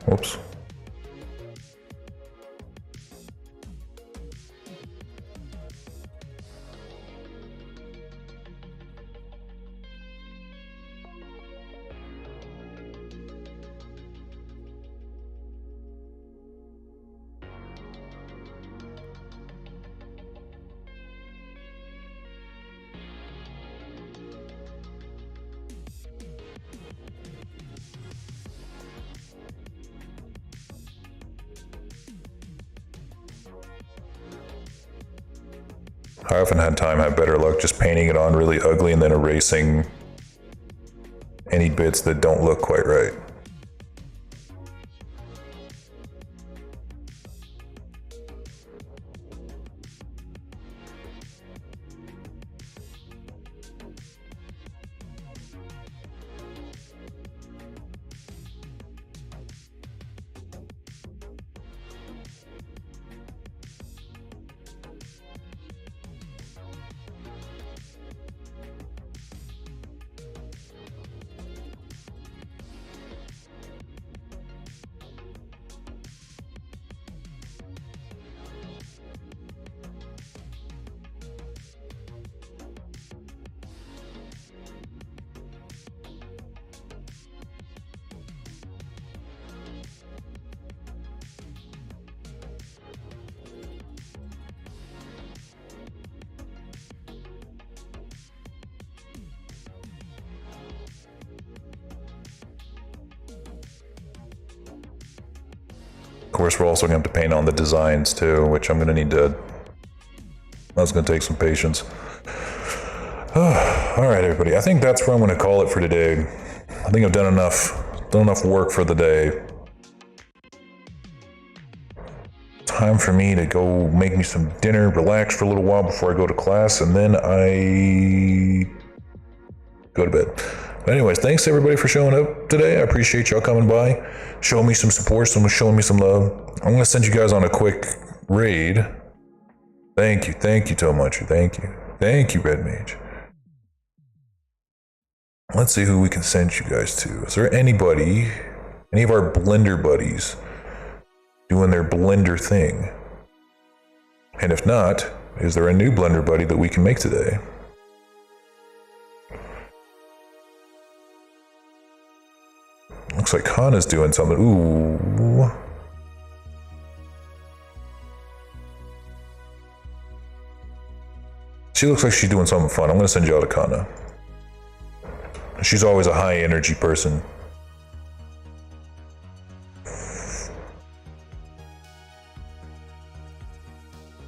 Whoops. I often had better luck just painting it on really ugly and then erasing any bits that don't look quite right. Of course, we're also going to have to paint on the designs too, which I'm going to need to... That's going to take some patience. All right, everybody. I think that's where I'm going to call it for today. I think I've done enough work for the day. Time for me to go make me some dinner, relax for a little while before I go to class, and then I go to bed. But anyways, thanks everybody for showing up today. I appreciate y'all coming by, showing me some support, showing me some love. I'm gonna send you guys on a quick raid. Thank you, Tomochi, thank you, Red Mage. Let's see who we can send you guys to. Is there any of our Blender buddies doing their Blender thing? And if not, is there a new Blender buddy that we can make today? Looks like Hana's doing something. Ooh. She looks like she's doing something fun. I'm gonna send you out to Kana. She's always a high energy person.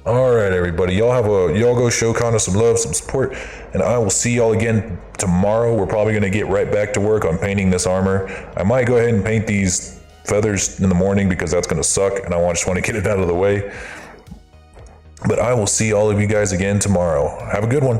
Alright everybody, y'all go show Kana some love, some support, and I will see y'all again tomorrow. We're probably gonna get right back to work on painting this armor. I might go ahead and paint these feathers in the morning because that's gonna suck and I just want to get it out of the way. But I will see all of you guys again tomorrow. Have a good one.